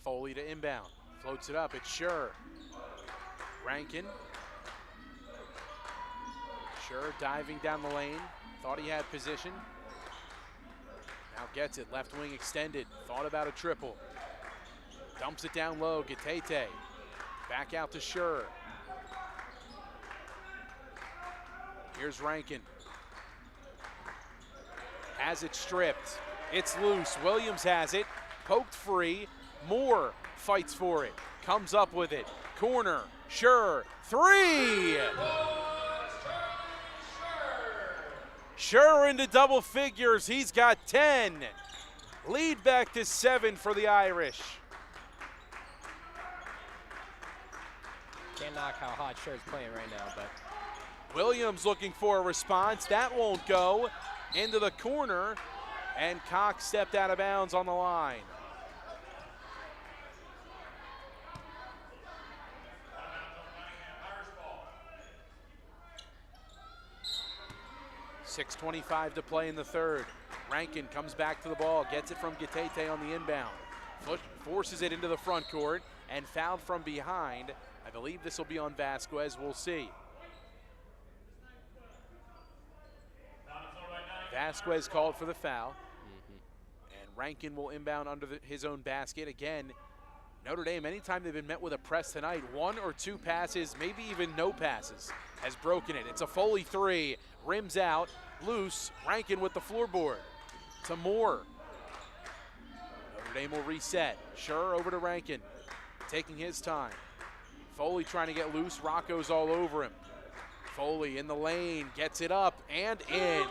Foley to inbound. Floats it up. It's Schur. Rankin. Schur diving down the lane. Thought he had position. Now gets it. Left wing extended. Thought about a triple. Dumps it down low. Gatete. Back out to Schur. Here's Rankin. Has it stripped. It's loose. Williams has it. Poked free. Moore fights for it. Comes up with it. Corner. Schur. Three! Schur into double figures. He's got 10. Lead back to 7 for the Irish. Can't knock how hot Schur's playing right now, but Williams looking for a response. That won't go. Into the corner, and Cox stepped out of bounds on the line. .6:25 to play in the third. Rankin comes back to the ball, gets it from Gatete on the inbound. Forces it into the front court and fouled from behind. I believe this will be on Vasquez. We'll see. Vasquez called for the foul. And Rankin will inbound under his own basket. Again, Notre Dame, anytime they've been met with a press tonight, 1 or 2 passes, maybe even no passes, has broken it. It's a Foley 3. Rims out, loose. Rankin with the floorboard to Moore. Notre Notre Dame will reset. Sure over to Rankin, taking his time. Foley trying to get loose. Rocco's all over him. Foley in the lane, gets it up and in.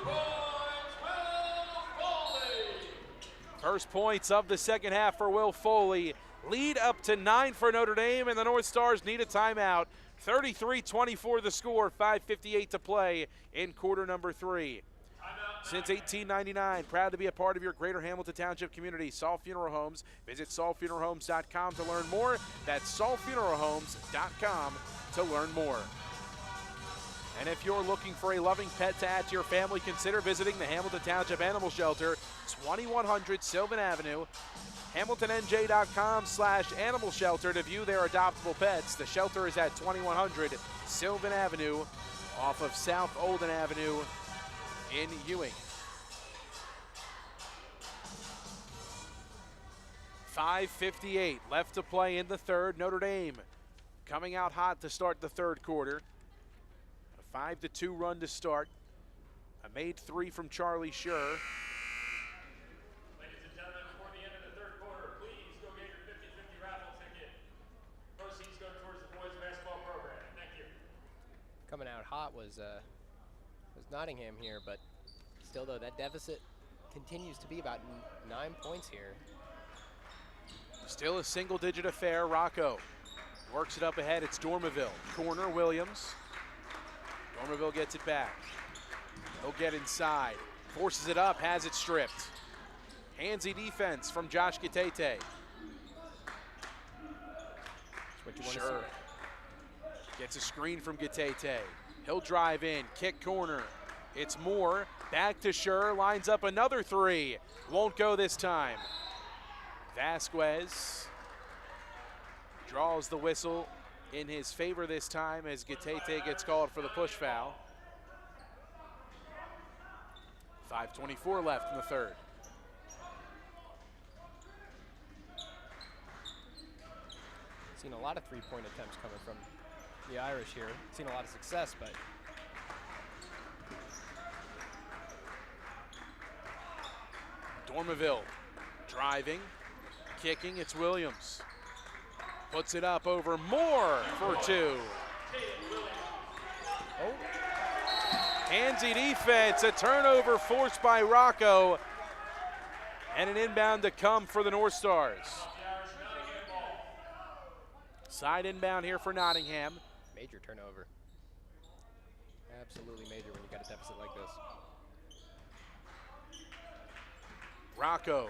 First points of the second half for Will Foley. Lead up to 9 for Notre Dame, and the North Stars need a timeout. 33-24 the score, 5:58 to play in quarter number 3. Since 1899, proud to be a part of your Greater Hamilton Township community. Saul Funeral Homes. Visit saulfuneralhomes.com to learn more. That's saulfuneralhomes.com to learn more. And if you're looking for a loving pet to add to your family, consider visiting the Hamilton Township Animal Shelter, 2100 Sylvan Avenue. HamiltonNJ.com/animal shelter to view their adoptable pets. The shelter is at 2100 Sylvan Avenue off of South Olden Avenue in Ewing. 5:58 left to play in the third. Notre Dame coming out hot to start the third quarter. A 5-2 run to start. A made 3 from Charlie Scher. Ladies and gentlemen, before the end of the third quarter, please go get your 50-50 raffle ticket. Proceeds go towards the boys basketball program. Thank you. Coming out hot was Nottingham here, but still though that deficit continues to be about 9 points here. Still a single-digit affair. Rocco works it up ahead. It's Dormaville. Corner, Williams. Dormaville gets it back. He'll get inside. Forces it up, has it stripped. Handsy defense from Josh Gatete. What you want Sure. to see. Gets a screen from Gatete. He'll drive in, kick corner. It's Moore, back to Scher, lines up another 3. Won't go this time. Vasquez draws the whistle in his favor this time as Gatete gets called for the push foul. 5:24 left in the third. Seen a lot of three-point attempts coming from the Irish here. Seen a lot of success, but Dormaville driving, kicking, it's Williams. Puts it up over Moore for 2. oh, Handsy defense, a turnover forced by Rocco, and an inbound to come for the North Stars. Side inbound here for Nottingham. major turnover. Absolutely major when you got a deficit like this. Rocco,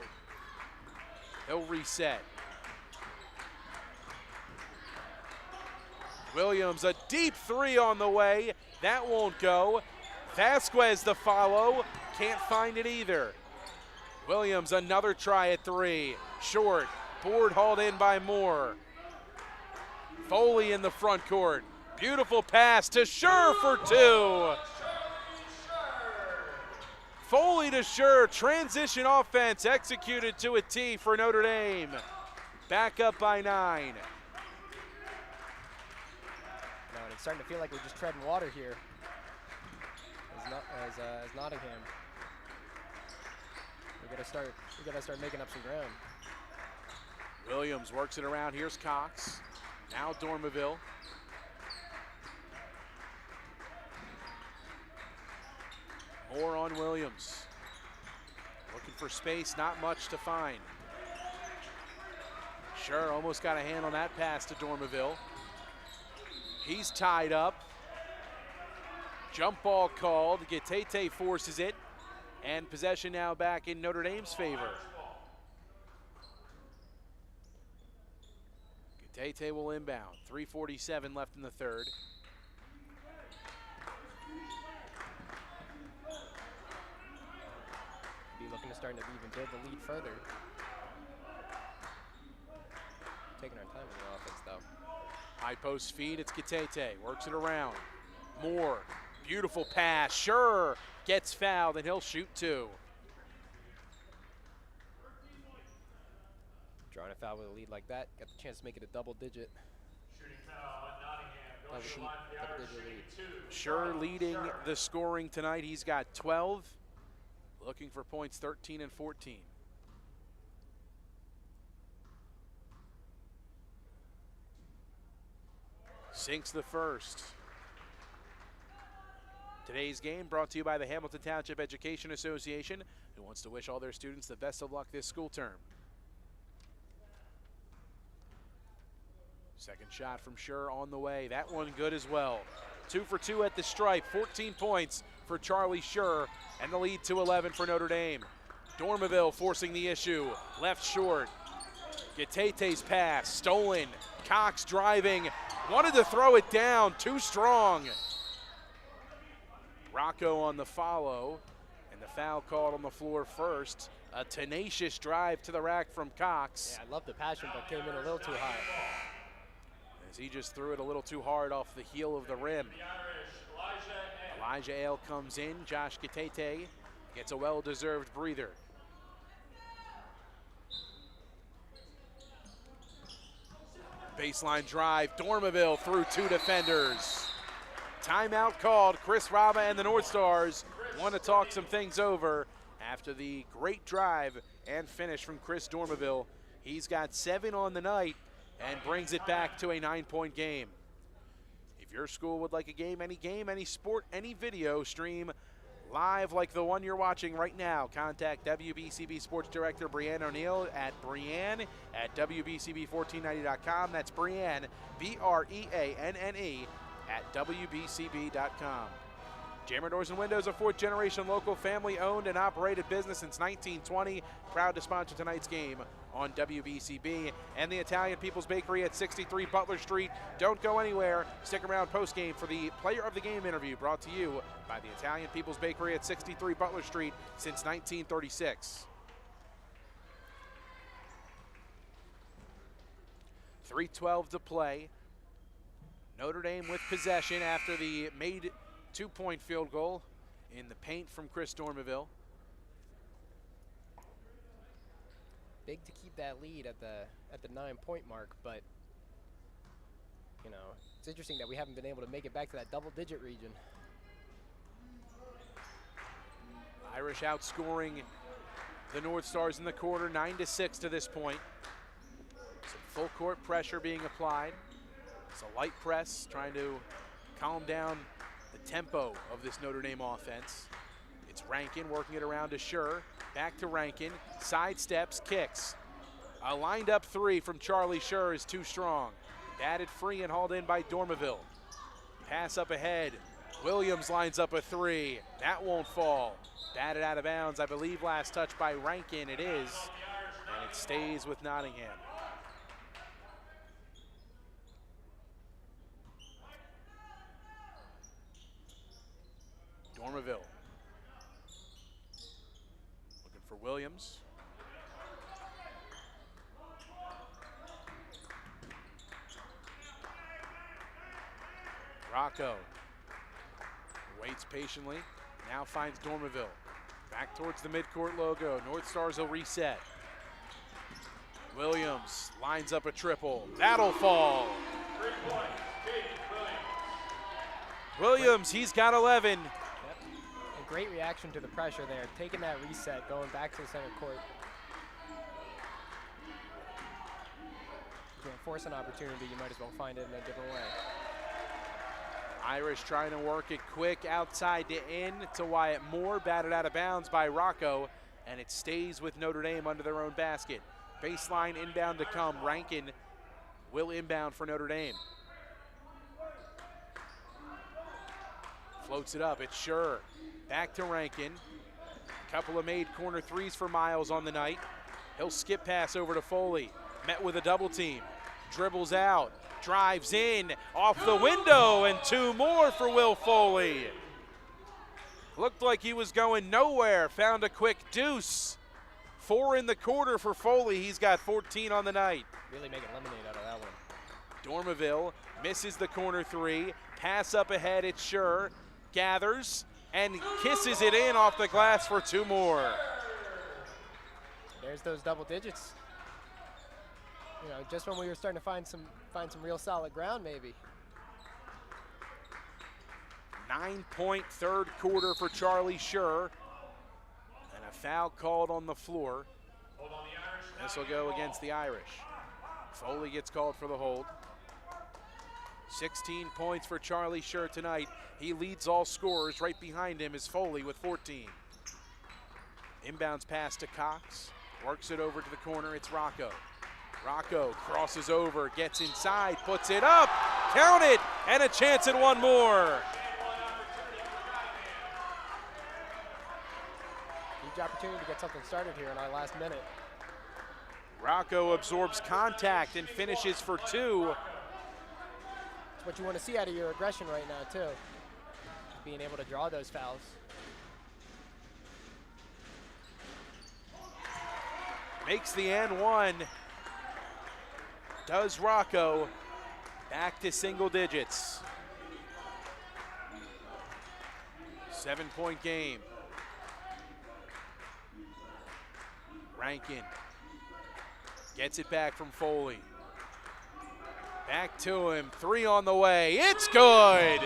he'll reset. Williams, a deep 3 on the way. That won't go. Vasquez the follow, can't find it either. Williams, another try at 3. Short, board hauled in by Moore. Foley in the front court. Beautiful pass to Scher for 2. Foley to Scher, transition offense executed to a T for Notre Dame. Back up by 9. Now it's starting to feel like we're just treading water here as Nottingham. We gotta start making up some ground. Williams works it around. Here's Cox. Now Dormaville. Moore on Williams. Looking for space, not much to find. Sure, almost got a hand on that pass to Dormaville. He's tied up. Jump ball called. Gatete forces it. And possession now back in Notre Dame's favor. Gatete will inbound. 3:47 left in the third. Be looking to start to even build the lead further. Taking our time in the offense though. High post feed, it's Gatete, works it around. Moore, beautiful pass, Sure gets fouled and he'll shoot 2. Drawing a foul with a lead like that, got the chance to make it a double digit. Shooting foul on Nottingham. Going to the line for the Irish, shooting 2. Sure leading the scoring tonight, he's got 12. Looking for points 13 and 14. sinks the first. Today's game brought to you by the Hamilton Township Education Association, who wants to wish all their students the best of luck this school term. Second shot from Schur on the way. That one good as well. 2 for 2 at the stripe. 14 points for Charlie Schur, and the lead to 11 for Notre Dame. Dormeville forcing the issue. Left short. Gatete's pass stolen. Cox driving. Wanted to throw it down. Too strong. Rocco on the follow, and the foul called on the floor first. A tenacious drive to the rack from Cox. Yeah, I love the passion, but came in a little too high. As he just threw it a little too hard off the heel of the rim. Elijah Ale comes in. Josh Gatete gets a well-deserved breather. Baseline drive. Dormeville through 2 defenders. Timeout called. Chris Raba and the Northstars want to talk some things over after the great drive and finish from Chris Dormeville. He's got 7 on the night and brings it back to a 9-point game. If your school would like a game, any sport, any video stream live like the one you're watching right now, contact WBCB Sports Director Brianne O'Neill at brianne@WBCB1490.com. That's Brianne, BREANNE, at WBCB.com. Jammer Doors and Windows, a 4th-generation local family-owned and operated business since 1920. Proud to sponsor tonight's game on WBCB. And the Italian People's Bakery at 63 Butler Street. Don't go anywhere. Stick around post-game for the Player of the Game interview brought to you by the Italian People's Bakery at 63 Butler Street since 1936. 3:12 to play. Notre Dame with possession after the made 2-point field goal in the paint from Chris Dormeville. Big to keep that lead at the 9-point mark, but you know, it's interesting that we haven't been able to make it back to that double-digit region. Irish outscoring the Northstars in the quarter, 9-6 to this point. Some full court pressure being applied. It's a light press, trying to calm down the tempo of this Notre Dame offense. It's Rankin working it around to Schur. Back to Rankin, sidesteps, kicks. A lined up 3 from Charlie Schur is too strong. Batted free and hauled in by Dormeville. Pass up ahead. Williams lines up a 3. That won't fall. Batted out of bounds, I believe last touch by Rankin. It is, and it stays with Nottingham. Dormeville looking for Williams. Rocco waits patiently, now finds Dormeville. Back towards the midcourt logo. Northstars will reset. Williams lines up a triple. That'll fall. 3 points, Williams, he's got 11. Yep. And great reaction to the pressure there, taking that reset, going back to the center court. You can't force an opportunity, you might as well find it in a different way. Irish trying to work it quick outside to in to Wyatt Moore, batted out of bounds by Rocco, and it stays with Notre Dame under their own basket. Baseline inbound to come. Rankin will inbound for Notre Dame. Floats it up, it's Schur. Back to Rankin. Couple of made corner 3s for Miles on the night. He'll skip pass over to Foley. Met with a double team. Dribbles out, drives in, off the window, and 2 more for Will Foley. Looked like he was going nowhere, found a quick deuce. 4 in the quarter for Foley, he's got 14 on the night. Really making lemonade out of that one. Dormeville misses the corner 3, pass up ahead, it's Schur, gathers, and kisses it in off the glass for 2 more. There's those double digits. You know, just when we were starting to find some real solid ground, maybe. 9-point third quarter for Charlie Schur, and a foul called on the floor. This will go against the Irish. Foley gets called for the hold. 16 points for Charlie Scher tonight. He leads all scorers. Right behind him is Foley with 14. Inbounds pass to Cox. Works it over to the corner. It's Rocco. Rocco crosses over, gets inside, puts it up. Count it, and a chance at one more. Huge opportunity to get something started here in our last minute. Rocco absorbs contact and finishes for two. It's what you want to see out of your aggression right now, too. Being able to draw those fouls. Makes the and one. Does Rocco. Back to single digits. 7-point game. Rankin gets it back from Foley. Back to him, three on the way, it's good!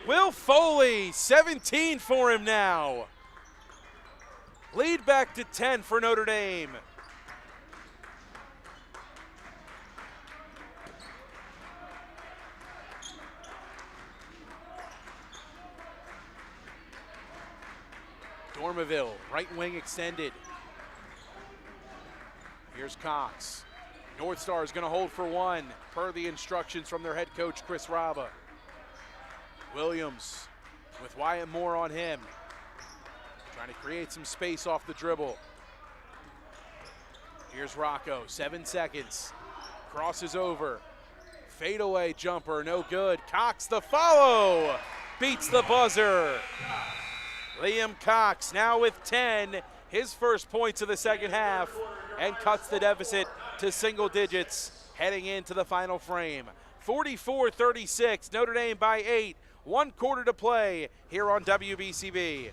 Will Foley, 17 for him now. Lead back to 10 for Notre Dame. Dormeville, right wing extended. Here's Cox. Northstars going to hold for one, per the instructions from their head coach, Chris Raba. Williams with Wyatt Moore on him. Trying to create some space off the dribble. Here's Rocco, 7 seconds. Crosses over. Fadeaway jumper, no good. Cox the follow. Beats the buzzer. Liam Cox now with 10, his first points of the second half, and cuts the deficit to single digits heading into the final frame. 44-36, Notre Dame by 8, 1 quarter to play here on WBCB.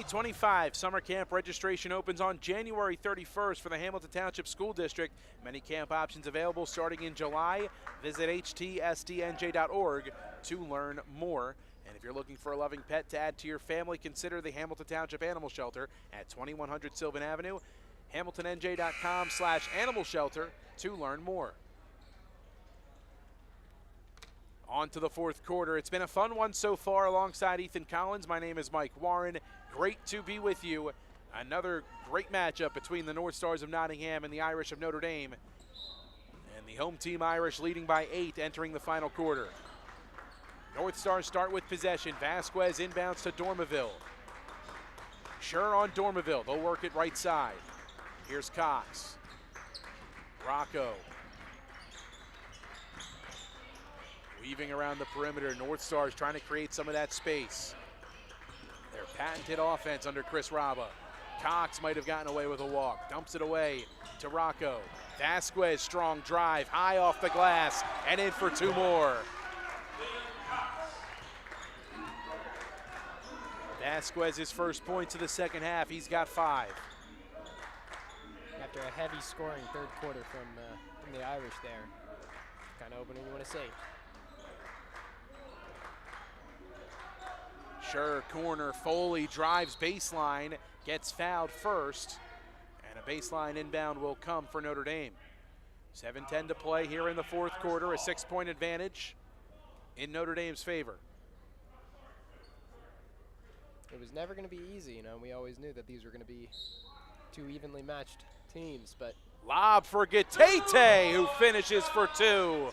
'25 summer camp registration opens on January 31st for the Hamilton Township School District. Many camp options available starting in July. Visit htsdnj.org to learn more. And if you're looking for a loving pet to add to your family, consider the Hamilton Township Animal Shelter at 2100 Sylvan Avenue. HamiltonNJ.com/animal shelter to learn more. On to the fourth quarter. It's been a fun one so far alongside Ethan Collins. My name is Mike Warren. Great to be with you. Another great matchup between the Northstars of Nottingham and the Irish of Notre Dame. And the home team Irish leading by 8 entering the final quarter. Northstars start with possession. Vasquez inbounds to Dormeville. Scher on Dormeville. They'll work it right side. Here's Cox. Rocco. Weaving around the perimeter. Northstars trying to create some of that space. Their patented offense under Chris Raba. Cox might have gotten away with a walk. Dumps it away to Rocco. Vasquez, strong drive, high off the glass, and in for two more. Vasquez's first points of the second half. He's got 5. After a heavy scoring third quarter from the Irish there. Kind of opening you want to see. Scher, corner, Foley drives baseline, gets fouled first, and a baseline inbound will come for Notre Dame. 7:10 to play here in the fourth quarter, a 6-point advantage in Notre Dame's favor. It was never going to be easy, you know. We always knew that these were going to be two evenly matched teams, but lob for Gatete, who finishes for 2.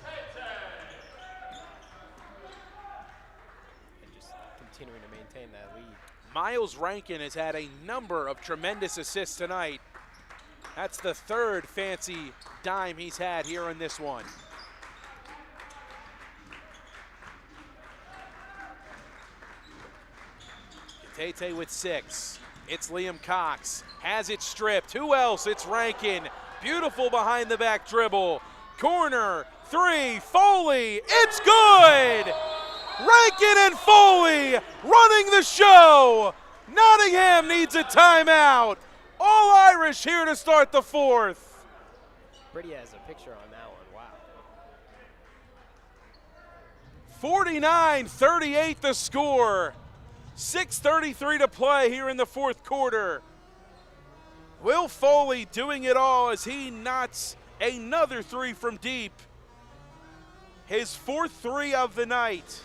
Continuing to maintain that lead. Miles Rankin has had a number of tremendous assists tonight. That's the third fancy dime he's had here in this one. Gatete with 6. It's Liam Cox, has it stripped. Who else? It's Rankin. Beautiful behind the back dribble. Corner, three, Foley, it's good! Rankin and Foley running the show. Nottingham needs a timeout. All Irish here to start the fourth. Pretty has a picture on that one, wow. 49-38 the score. 6:33 to play here in the fourth quarter. Will Foley doing it all as he knots another three from deep. His fourth three of the night.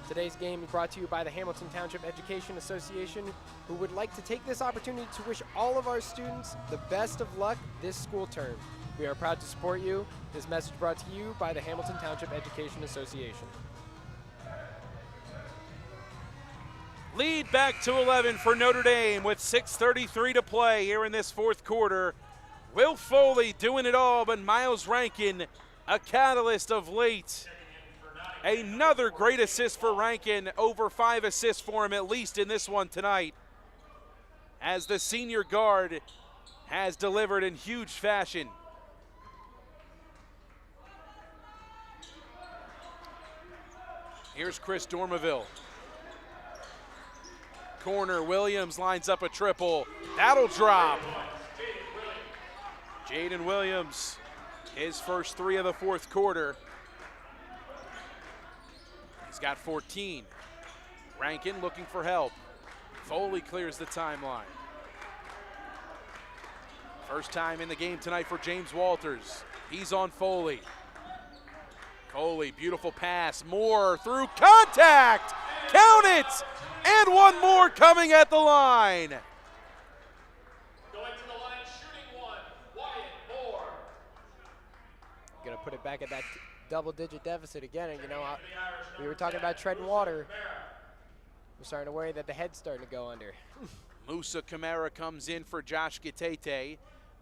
Today's game is brought to you by the Hamilton Township Education Association, who would like to take this opportunity to wish all of our students the best of luck this school term. We are proud to support you. This message brought to you by the Hamilton Township Education Association. Lead back to 11 for Notre Dame with 6:33 to play here in this fourth quarter. Will Foley doing it all, but Miles Rankin, a catalyst of late. Another great assist for Rankin, over 5 assists for him at least in this one tonight, as the senior guard has delivered in huge fashion. Here's Chris Dormaville. Corner, Williams lines up a triple. That'll drop. Jaden Williams, his first three of the fourth quarter. He's got 14. Rankin looking for help. Foley clears the timeline. First time in the game tonight for James Walters. He's on Foley. Foley, beautiful pass. Moore through contact. Count it! And one more coming at the line. Going to the line, shooting one, Wyatt Moore. Gonna put it back at that double-digit deficit again, and you know, we were talking about treading water. We're starting to worry that the head's starting to go under. Musa Kamara comes in for Josh Gitete.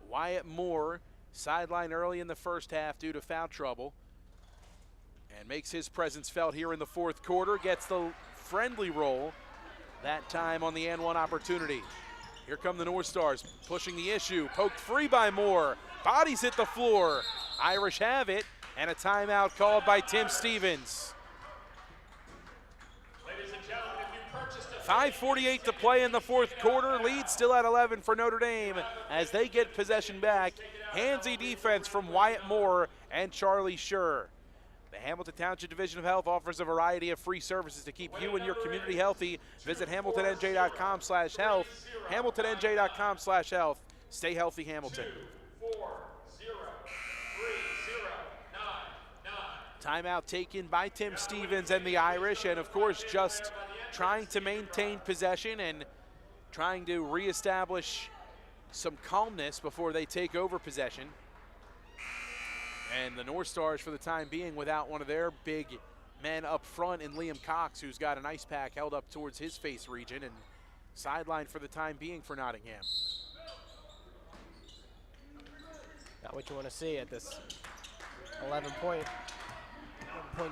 Wyatt Moore sidelined early in the first half due to foul trouble and makes his presence felt here in the fourth quarter. Gets the friendly roll, that time on the N1 opportunity. Here come the Northstars pushing the issue. Poked free by Moore. Bodies hit the floor. Irish have it, and a timeout called by Tim Stevens. 5:48 to play in the fourth quarter. Lead still at 11 for Notre Dame as they get possession back. Handsy defense from Wyatt Moore and Charlie Schur. The Hamilton Township Division of Health offers a variety of free services to keep you and your community healthy. Visit hamiltonnj.com/health. hamiltonnj.com/health. Stay healthy, Hamilton. 4-0-3-0-9-9. Timeout taken by Tim Stevens and the Irish, and of course just trying to maintain possession and trying to reestablish some calmness before they take over possession. And the Northstars, for the time being, without one of their big men up front in Liam Cox, who's got an ice pack held up towards his face region and sidelined for the time being for Nottingham. Not what you want to see at this 11-point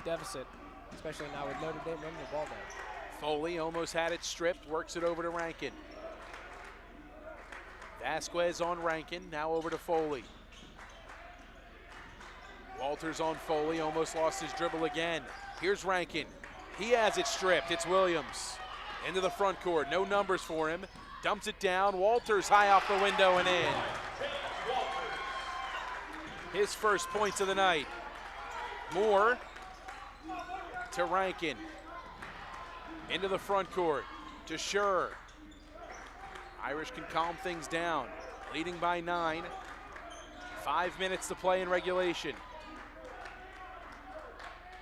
deficit, especially now with Notre Dame running the ball down. Foley almost had it stripped, works it over to Rankin. Vasquez on Rankin, now over to Foley. Walters on Foley, almost lost his dribble again. Here's Rankin. He has it stripped. It's Williams. Into the front court, no numbers for him. Dumps it down. Walters high off the window and in. His first points of the night. Moore to Rankin. Into the front court to Schur. Irish can calm things down. Leading by 9. 5 minutes to play in regulation.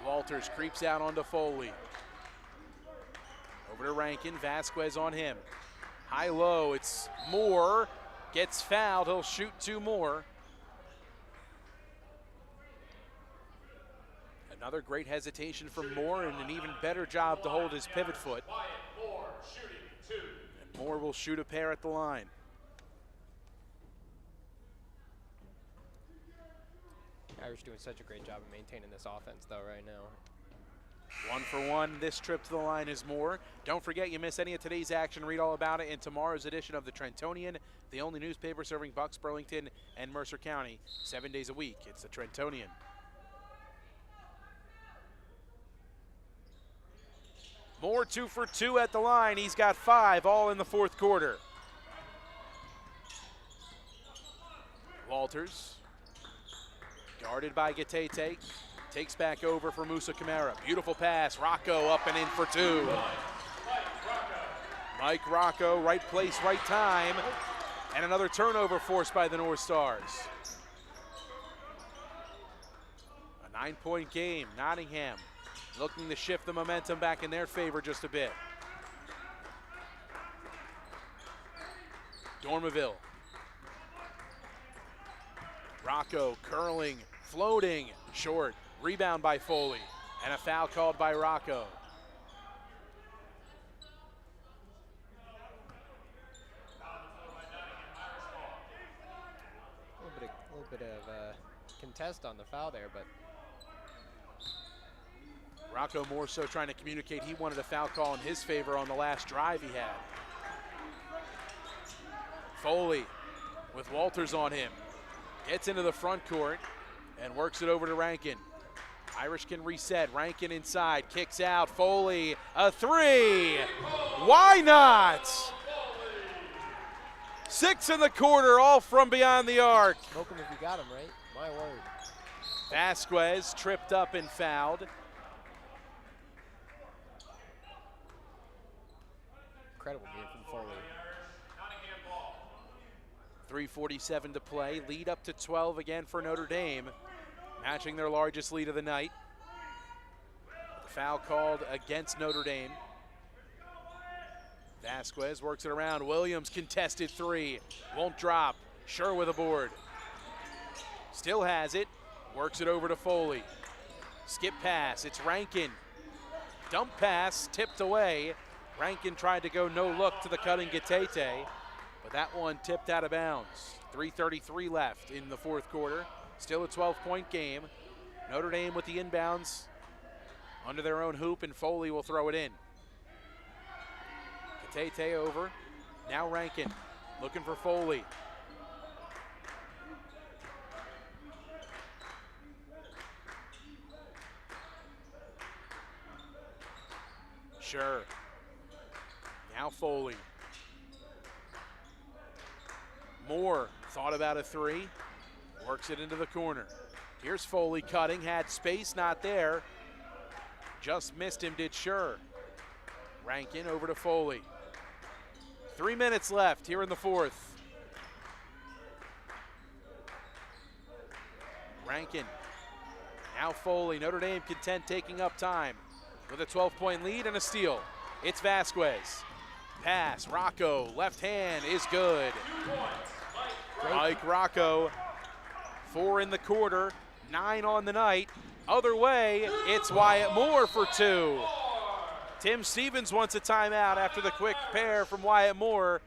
Walters creeps out onto Foley. Over to Rankin, Vasquez on him. High-low, it's Moore. Gets fouled, he'll shoot 2 more. Another great hesitation from Moore and an even better job to hold his pivot foot. Moore shooting 2. And Moore will shoot a pair at the line. Irish doing such a great job of maintaining this offense, though, right now. 1 for 1 this trip to the line is more. Don't forget, you miss any of today's action, read all about it in tomorrow's edition of the Trentonian, the only newspaper serving Bucks, Burlington, and Mercer County 7 days a week. It's the Trentonian. Moore 2 for 2 at the line. He's got 5, all in the fourth quarter. Walters, guarded by Gatete, takes back over for Musa Kamara. Beautiful pass, Rocco up and in for 2. Mike Rocco, right place, right time. And another turnover forced by the North Stars. A 9-point game, Nottingham looking to shift the momentum back in their favor just a bit. Dormaville. Rocco curling, floating, short. Rebound by Foley, and a foul called by Rocco. A little bit of contest on the foul there, but Rocco more so trying to communicate he wanted a foul call in his favor on the last drive he had. Foley with Walters on him. Gets into the front court and works it over to Rankin. Irish can reset. Rankin inside, kicks out. Foley, a 3. Why not? 6 in the quarter, all from beyond the arc. smoke him if you got him, right? My word. Vasquez tripped up and fouled. Incredible game from Foley. 3:47 to play. Lead up to 12 again for Notre Dame, matching their largest lead of the night. Foul called against Notre Dame. Vasquez works it around. Williams contested 3. Won't drop. Sure with a board. Still has it. Works it over to Foley. Skip pass. It's Rankin. Dump pass tipped away. Rankin tried to go no look to the cutting Gatete, but that one tipped out of bounds. 3:33 left in the fourth quarter. Still a 12-point game. Notre Dame with the inbounds under their own hoop, and Foley will throw it in. Gatete over. Now Rankin looking for Foley. Sure. Now Foley. Moore thought about a 3. Works it into the corner. Here's Foley cutting, had space, not there. Just missed him, did Sure. Rankin over to Foley. 3 minutes left here in the fourth. Rankin. Now Foley. Notre Dame content taking up time with a 12-point lead and a steal. It's Vasquez. Pass, Rocco, left hand is good. Mike Rocco, 4 in the quarter, 9 on the night. Other way, it's Wyatt Moore for 2. Tim Stevens wants a timeout after the quick pair from Wyatt Moore.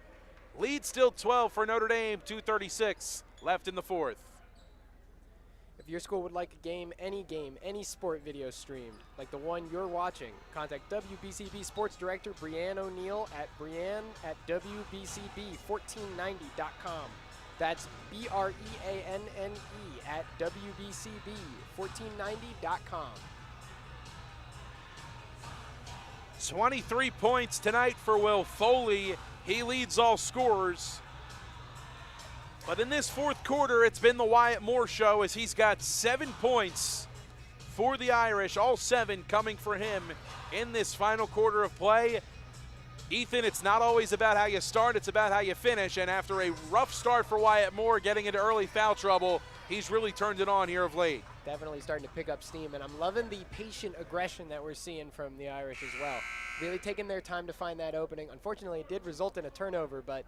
Lead still 12 for Notre Dame, 2:36 left in the fourth. If your school would like a game, any sport video streamed, like the one you're watching, contact WBCB Sports Director Brianne O'Neill at brianne@WBCB1490.com. That's BREANNE at WBCB1490.com. 23 points tonight for Will Foley. He leads all scorers. But in this fourth quarter, it's been the Wyatt Moore show as he's got 7 points for the Irish, all 7 coming for him in this final quarter of play. Ethan, it's not always about how you start, it's about how you finish. And after a rough start for Wyatt Moore, getting into early foul trouble, he's really turned it on here of late. Definitely starting to pick up steam, and I'm loving the patient aggression that we're seeing from the Irish as well. Really taking their time to find that opening. Unfortunately, it did result in a turnover, but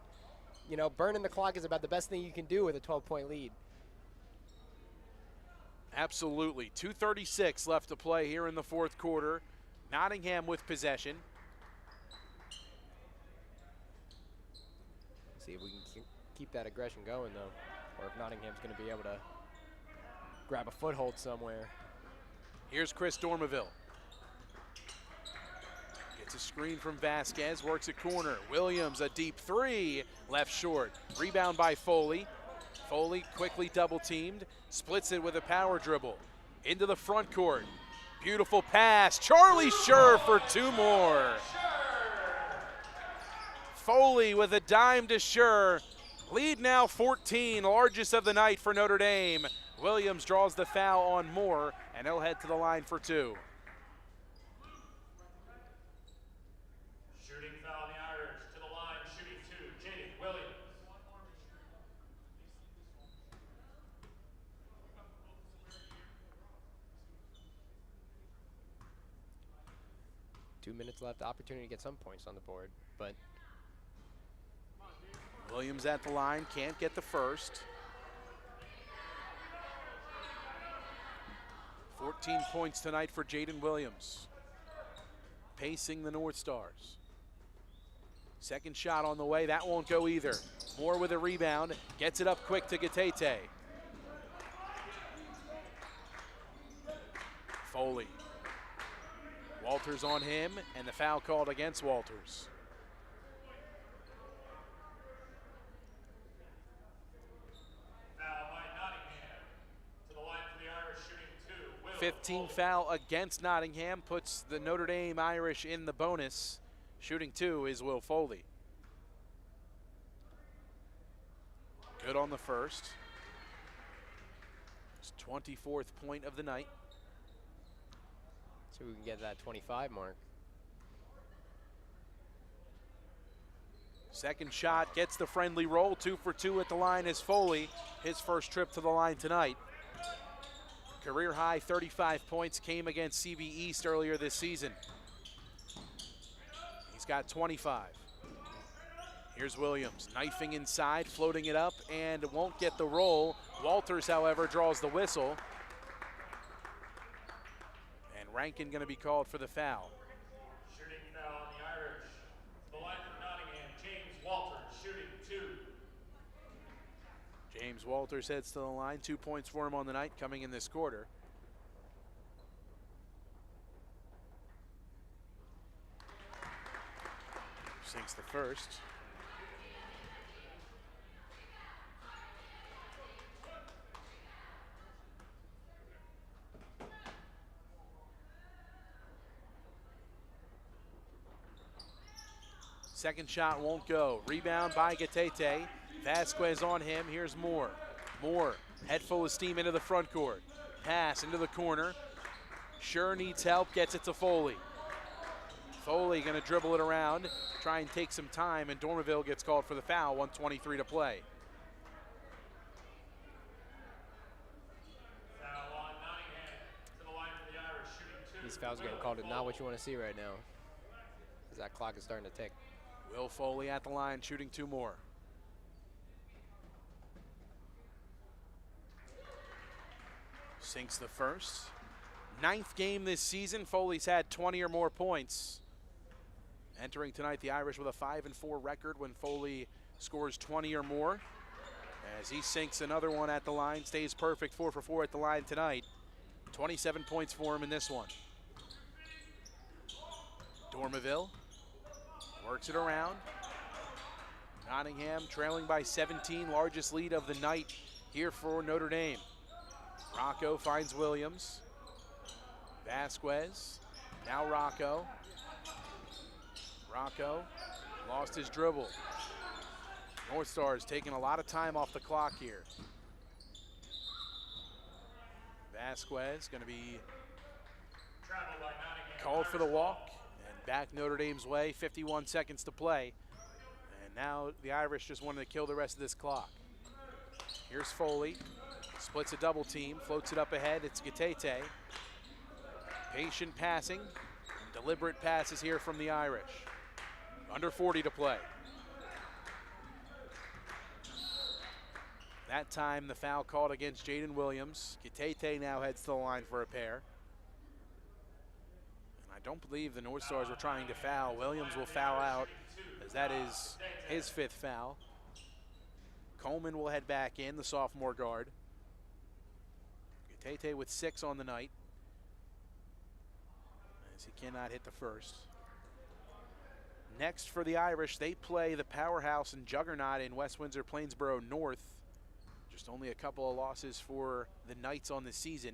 you know, burning the clock is about the best thing you can do with a 12-point lead. Absolutely. 2:36 left to play here in the fourth quarter. Nottingham with possession. See if we can keep that aggression going, though, or if Nottingham's going to be able to grab a foothold somewhere. Here's Chris Dormeville. Gets a screen from Vasquez, works at corner. Williams, a deep three, left short. Rebound by Foley. Foley quickly double teamed, splits it with a power dribble. Into the front court. Beautiful pass. Charlie Scher for 2 more. Foley with a dime to Scher. Lead now 14, largest of the night for Notre Dame. Williams draws the foul on Moore, and he'll head to the line for 2. Shooting foul on the Irish. To the line, shooting 2, Jaden Williams. Two minutes left, opportunity to get some points on the board, but Williams at the line, can't get the first. 14 points tonight for Jaden Williams, pacing the Northstars. Second shot on the way, that won't go either. Moore with a rebound, gets it up quick to Gatete. Foley. Walters on him, and the foul called against Walters. Foul by Nottingham. To the line for the Irish, shooting 2, Will 15 Foley. foul against Nottingham puts the Notre Dame Irish in the bonus. Shooting 2 is Will Foley. Good on the first. His 24th point of the night. so we can get that 25 mark. Second shot gets the friendly roll. 2 for 2 at the line is Foley. His first trip to the line tonight. Career high 35 points came against CB East earlier this season. He's got 25. Here's Williams, knifing inside, floating it up, and won't get the roll. Walters, however, draws the whistle. And Rankin going to be called for the foul. Shooting foul on the Irish. To the line for Nottingham, James Walters, shooting 2. James Walters heads to the line. 2 points for him on the night coming in this quarter. Sinks the first. Second shot won't go. Rebound by Gatete. Vasquez on him. Here's Moore. Moore, head full of steam into the front court. Pass into the corner. Scher needs help, gets it to Foley. Foley gonna dribble it around, try and take some time, and Dormeville gets called for the foul, 1:23 to play. Foul on Nottingham. To the line for the Irish, shooting 2. These fouls getting called are not what you want to see right now, because that clock is starting to tick. Will Foley at the line, shooting 2 more. Sinks the first. 9th game this season. Foley's had 20 or more points. Entering tonight, the Irish with a 5-4 record when Foley scores 20 or more. As he sinks another one at the line, stays perfect, 4 for 4 at the line tonight. 27 points for him in this one. Dormeville works it around. Nottingham trailing by 17, largest lead of the night here for Notre Dame. Rocco finds Williams. Vasquez, now Rocco. Rocco lost his dribble. Northstars taking a lot of time off the clock here. Vasquez going to be called for the walk and back Notre Dame's way. 51 seconds to play. And now the Irish just wanted to kill the rest of this clock. Here's Foley. Splits a double team, floats it up ahead. It's Gatete. Patient passing, deliberate passes here from the Irish. Under 40 to play. That time the foul called against Jaden Williams. Gatete now heads to the line for a pair. And I don't believe the Northstars were trying to foul. Williams will foul out as that is his 5th foul. Coleman will head back in, the sophomore guard. Tate with 6 on the night, as he cannot hit the first. Next for the Irish, they play the powerhouse and juggernaut in West Windsor Plainsboro North. Just only a couple of losses for the Knights on the season,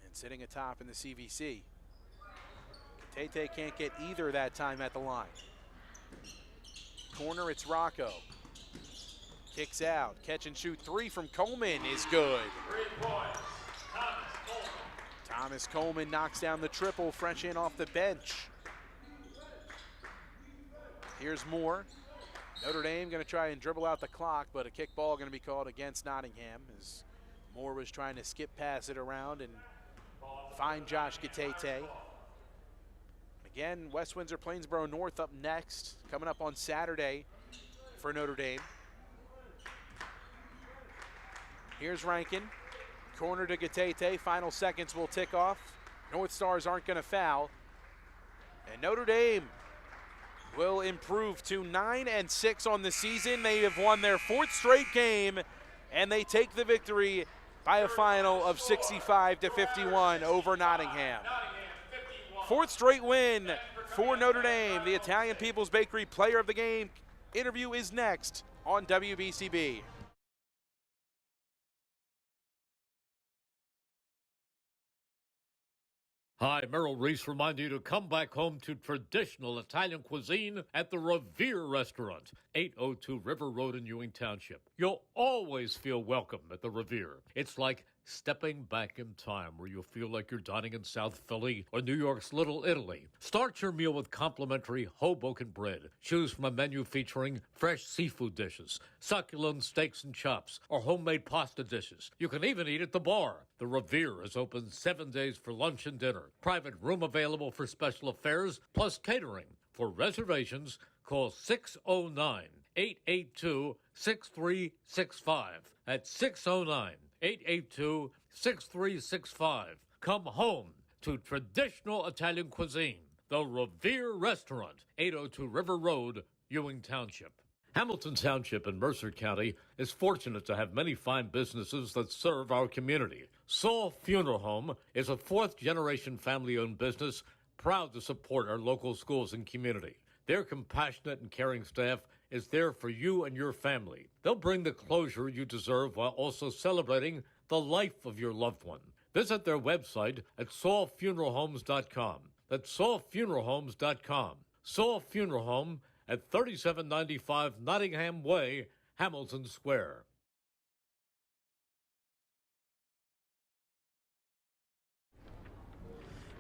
and sitting atop in the CVC. Tate can't get either that time at the line. Corner, it's Rocco. Kicks out, catch and shoot 3 from Coleman is good. 3 points, Thomas Coleman. Thomas Coleman knocks down the triple, fresh in off the bench. Here's Moore. Notre Dame going to try and dribble out the clock, but a kick ball going to be called against Nottingham as Moore was trying to skip pass it around and find Josh Gatete. Again, West Windsor Plainsboro North up next, coming up on Saturday for Notre Dame. Here's Rankin. Corner to Gatete. Final seconds will tick off. Northstars aren't going to foul. And Notre Dame will improve to 9-6 on the season. They have won their 4th straight game, and they take the victory by a final of 65-51 over Nottingham. 4th straight win for Notre Dame. The Italian People's Bakery Player of the Game interview is next on WBCB. Hi, Merrill Reese reminding you to come back home to traditional Italian cuisine at the Revere Restaurant, 802 River Road in Ewing Township. You'll always feel welcome at the Revere. It's like stepping back in time where you'll feel like you're dining in South Philly or New York's Little Italy. Start your meal with complimentary Hoboken bread. Choose from a menu featuring fresh seafood dishes, succulent steaks and chops, or homemade pasta dishes. You can even eat at the bar. The Revere is open 7 days for lunch and dinner. Private room available for special affairs, plus catering. For reservations, call 609-882-6365. That's 609-882-6365. Come home to traditional Italian cuisine. The Revere Restaurant, 802 River Road, Ewing Township. Hamilton Township in Mercer County is fortunate to have many fine businesses that serve our community. Saul Funeral Home is a 4th-generation family-owned business proud to support our local schools and community. Their compassionate and caring staff is there for you and your family. They'll bring the closure you deserve while also celebrating the life of your loved one. Visit their website at saulfuneralhomes.com. That's saulfuneralhomes.com. Saul Funeral Home at 3795 Nottingham Way, Hamilton Square.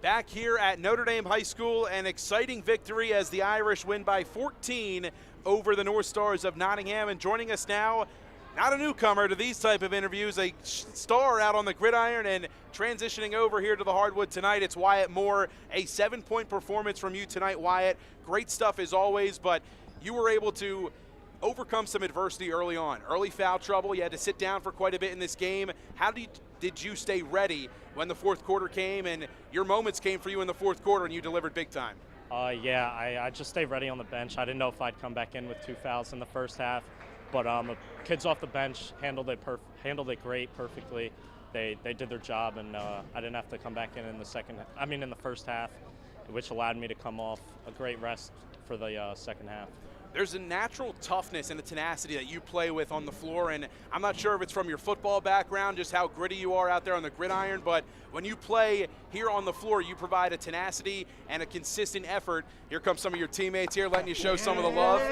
Back here at Notre Dame High School, an exciting victory as the Irish win by 14 over the Northstars of Nottingham. And joining us now, not a newcomer to these type of interviews, a star out on the gridiron and transitioning over here to the hardwood tonight. It's Wyatt Moore, a 7-point performance from you tonight, Wyatt. Great stuff as always, but you were able to overcome some adversity early on. Early foul trouble, you had to sit down for quite a bit in this game. How did you stay ready when the 4th quarter came and your moments came for you in the 4th quarter and you delivered big time? I just stayed ready on the bench. I didn't know if I'd come back in with 2 fouls in the first half, but the kids off the bench handled it great, perfectly. They did their job, and I didn't have to come back in the first half, which allowed me to come off a great rest for the second half. There's a natural toughness and a tenacity that you play with on the floor, and I'm not sure if it's from your football background, just how gritty you are out there on the gridiron, but when you play here on the floor, you provide a tenacity and a consistent effort. Here come some of your teammates here letting you show some of the love.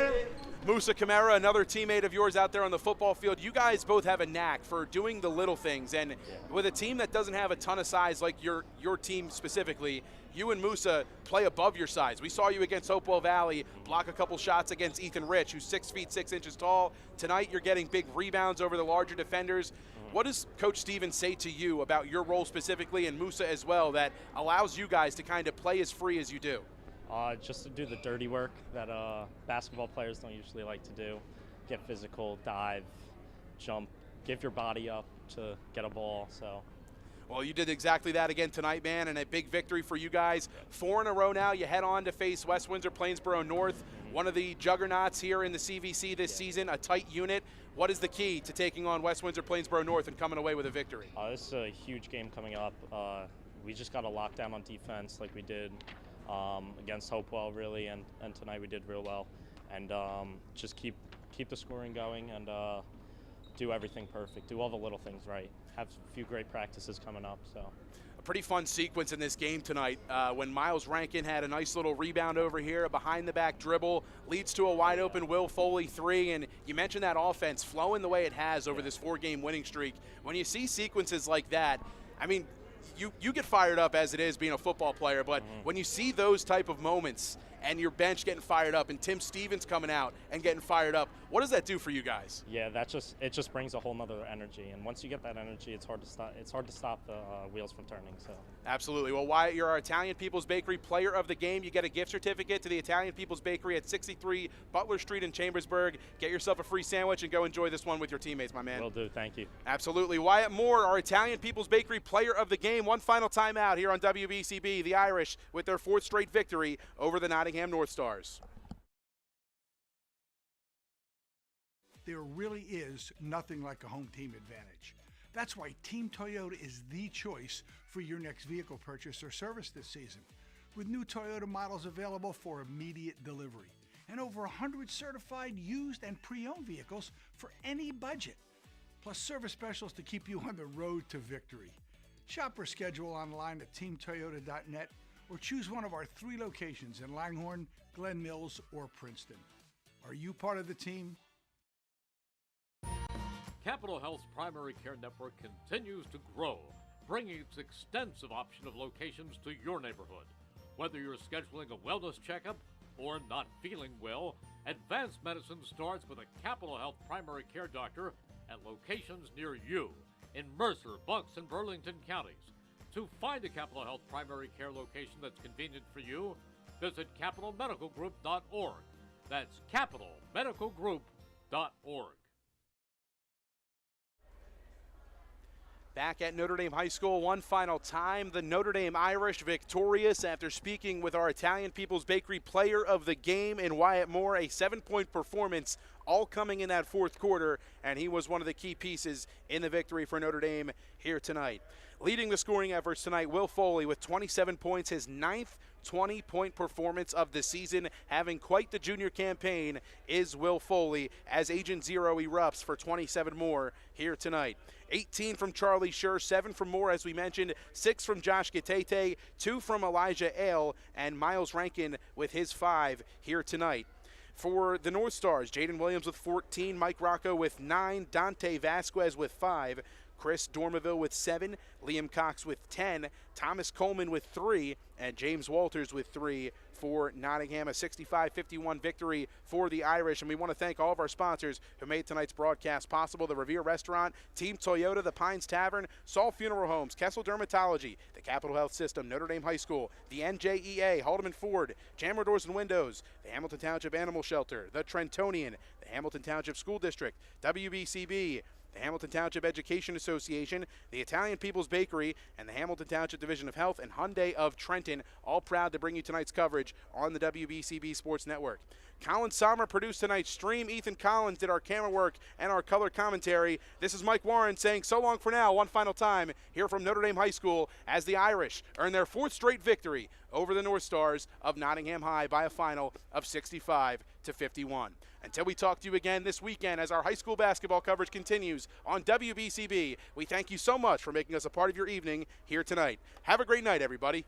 Musa Kamara, another teammate of yours out there on the football field. You guys both have a knack for doing the little things, and with a team that doesn't have a ton of size like your team specifically, you and Musa play above your size. We saw you against Hopewell Valley block a couple shots against Ethan Rich, who's 6 feet 6 inches tall. Tonight you're getting big rebounds over the larger defenders. What does Coach Stevens say to you about your role specifically, and Musa as well, that allows you guys to kind of play as free as you do? Just to do the dirty work that basketball players don't usually like to do. Get physical, dive, jump, give your body up to get a ball. So. Well, you did exactly that again tonight, man, and a big victory for you guys. 4 in a row now. You head on to face West Windsor Plainsboro North. one of the juggernauts here in the CVC this season, a tight unit. What is the key to taking on West Windsor Plainsboro North and coming away with a victory? This is a huge game coming up. We just got to lock down on defense like we did against Hopewell, really, and tonight we did real well. And just keep the scoring going and do everything perfect, do all the little things right. Have a few great practices coming up. So. Pretty fun sequence in this game tonight when Miles Rankin had a nice little rebound over here, a behind-the-back dribble, leads to a wide-open Will Foley three, and you mentioned that offense flowing the way it has over this 4-game winning streak. When you see sequences like that, I mean, you get fired up as it is being a football player, but when you see those type of moments and your bench getting fired up and Tim Stevens coming out and getting fired up, what does that do for you guys? Yeah, it just brings a whole nother energy, and once you get that energy, it's hard to stop the wheels from turning. So absolutely. Well, Wyatt, you're our Italian People's Bakery Player of the Game. You get a gift certificate to the Italian People's Bakery at 63 Butler Street in Chambersburg. Get yourself a free sandwich and go enjoy this one with your teammates, my man. Will do. Thank you. Absolutely. Wyatt Moore, our Italian People's Bakery Player of the Game. One final timeout here on WBCB. The Irish with their 4th straight victory over the Nottingham Northstars. There really is nothing like a home team advantage. That's why Team Toyota is the choice for your next vehicle purchase or service this season. With new Toyota models available for immediate delivery and over 100 certified used and pre-owned vehicles for any budget, plus service specials to keep you on the road to victory. Shop or schedule online at teamtoyota.net or choose one of our 3 locations in Langhorne, Glen Mills, or Princeton. Are you part of the team? Capital Health's primary care network continues to grow, bringing its extensive option of locations to your neighborhood. Whether you're scheduling a wellness checkup or not feeling well, advanced medicine starts with a Capital Health primary care doctor at locations near you in Mercer, Bucks, and Burlington counties. To find a Capital Health primary care location that's convenient for you, visit capitalmedicalgroup.org. That's capitalmedicalgroup.org. Back at Notre Dame High School one final time, the Notre Dame Irish victorious after speaking with our Italian People's Bakery Player of the Game in Wyatt Moore, a 7-point performance, all coming in that 4th quarter, and he was one of the key pieces in the victory for Notre Dame here tonight. Leading the scoring efforts tonight, Will Foley with 27 points, his 9th 20-point performance of the season. Having quite the junior campaign is Will Foley as Agent Zero erupts for 27 more here tonight. 18 from Charlie Scher, 7 from Moore, as we mentioned, 6 from Josh Gatete, 2 from Elijah Ale, and Miles Rankin with his 5 here tonight. For the North Stars, Jaden Williams with 14, Mike Rocco with 9, Dante Vasquez with 5, Chris Dormaville with 7, Liam Cox with 10, Thomas Coleman with 3, and James Walters with 3 for Nottingham. A 65-51 victory for the Irish. And we want to thank all of our sponsors who made tonight's broadcast possible: the Revere Restaurant, Team Toyota, the Pines Tavern, Saul Funeral Homes, Kessel Dermatology, the Capital Health System, Notre Dame High School, the NJEA, Haldeman Ford, Jammer Doors and Windows, the Hamilton Township Animal Shelter, the Trentonian, the Hamilton Township School District, WBCB, the Hamilton Township Education Association, the Italian People's Bakery, and the Hamilton Township Division of Health, and Hyundai of Trenton, all proud to bring you tonight's coverage on the WBCB Sports Network. Colin Sommer produced tonight's stream. Ethan Collins did our camera work and our color commentary. This is Mike Warren saying so long for now, one final time here from Notre Dame High School as the Irish earn their 4th straight victory over the North Stars of Nottingham High by a final of 65-51. Until we talk to you again this weekend as our high school basketball coverage continues on WBCB, we thank you so much for making us a part of your evening here tonight. Have a great night, everybody.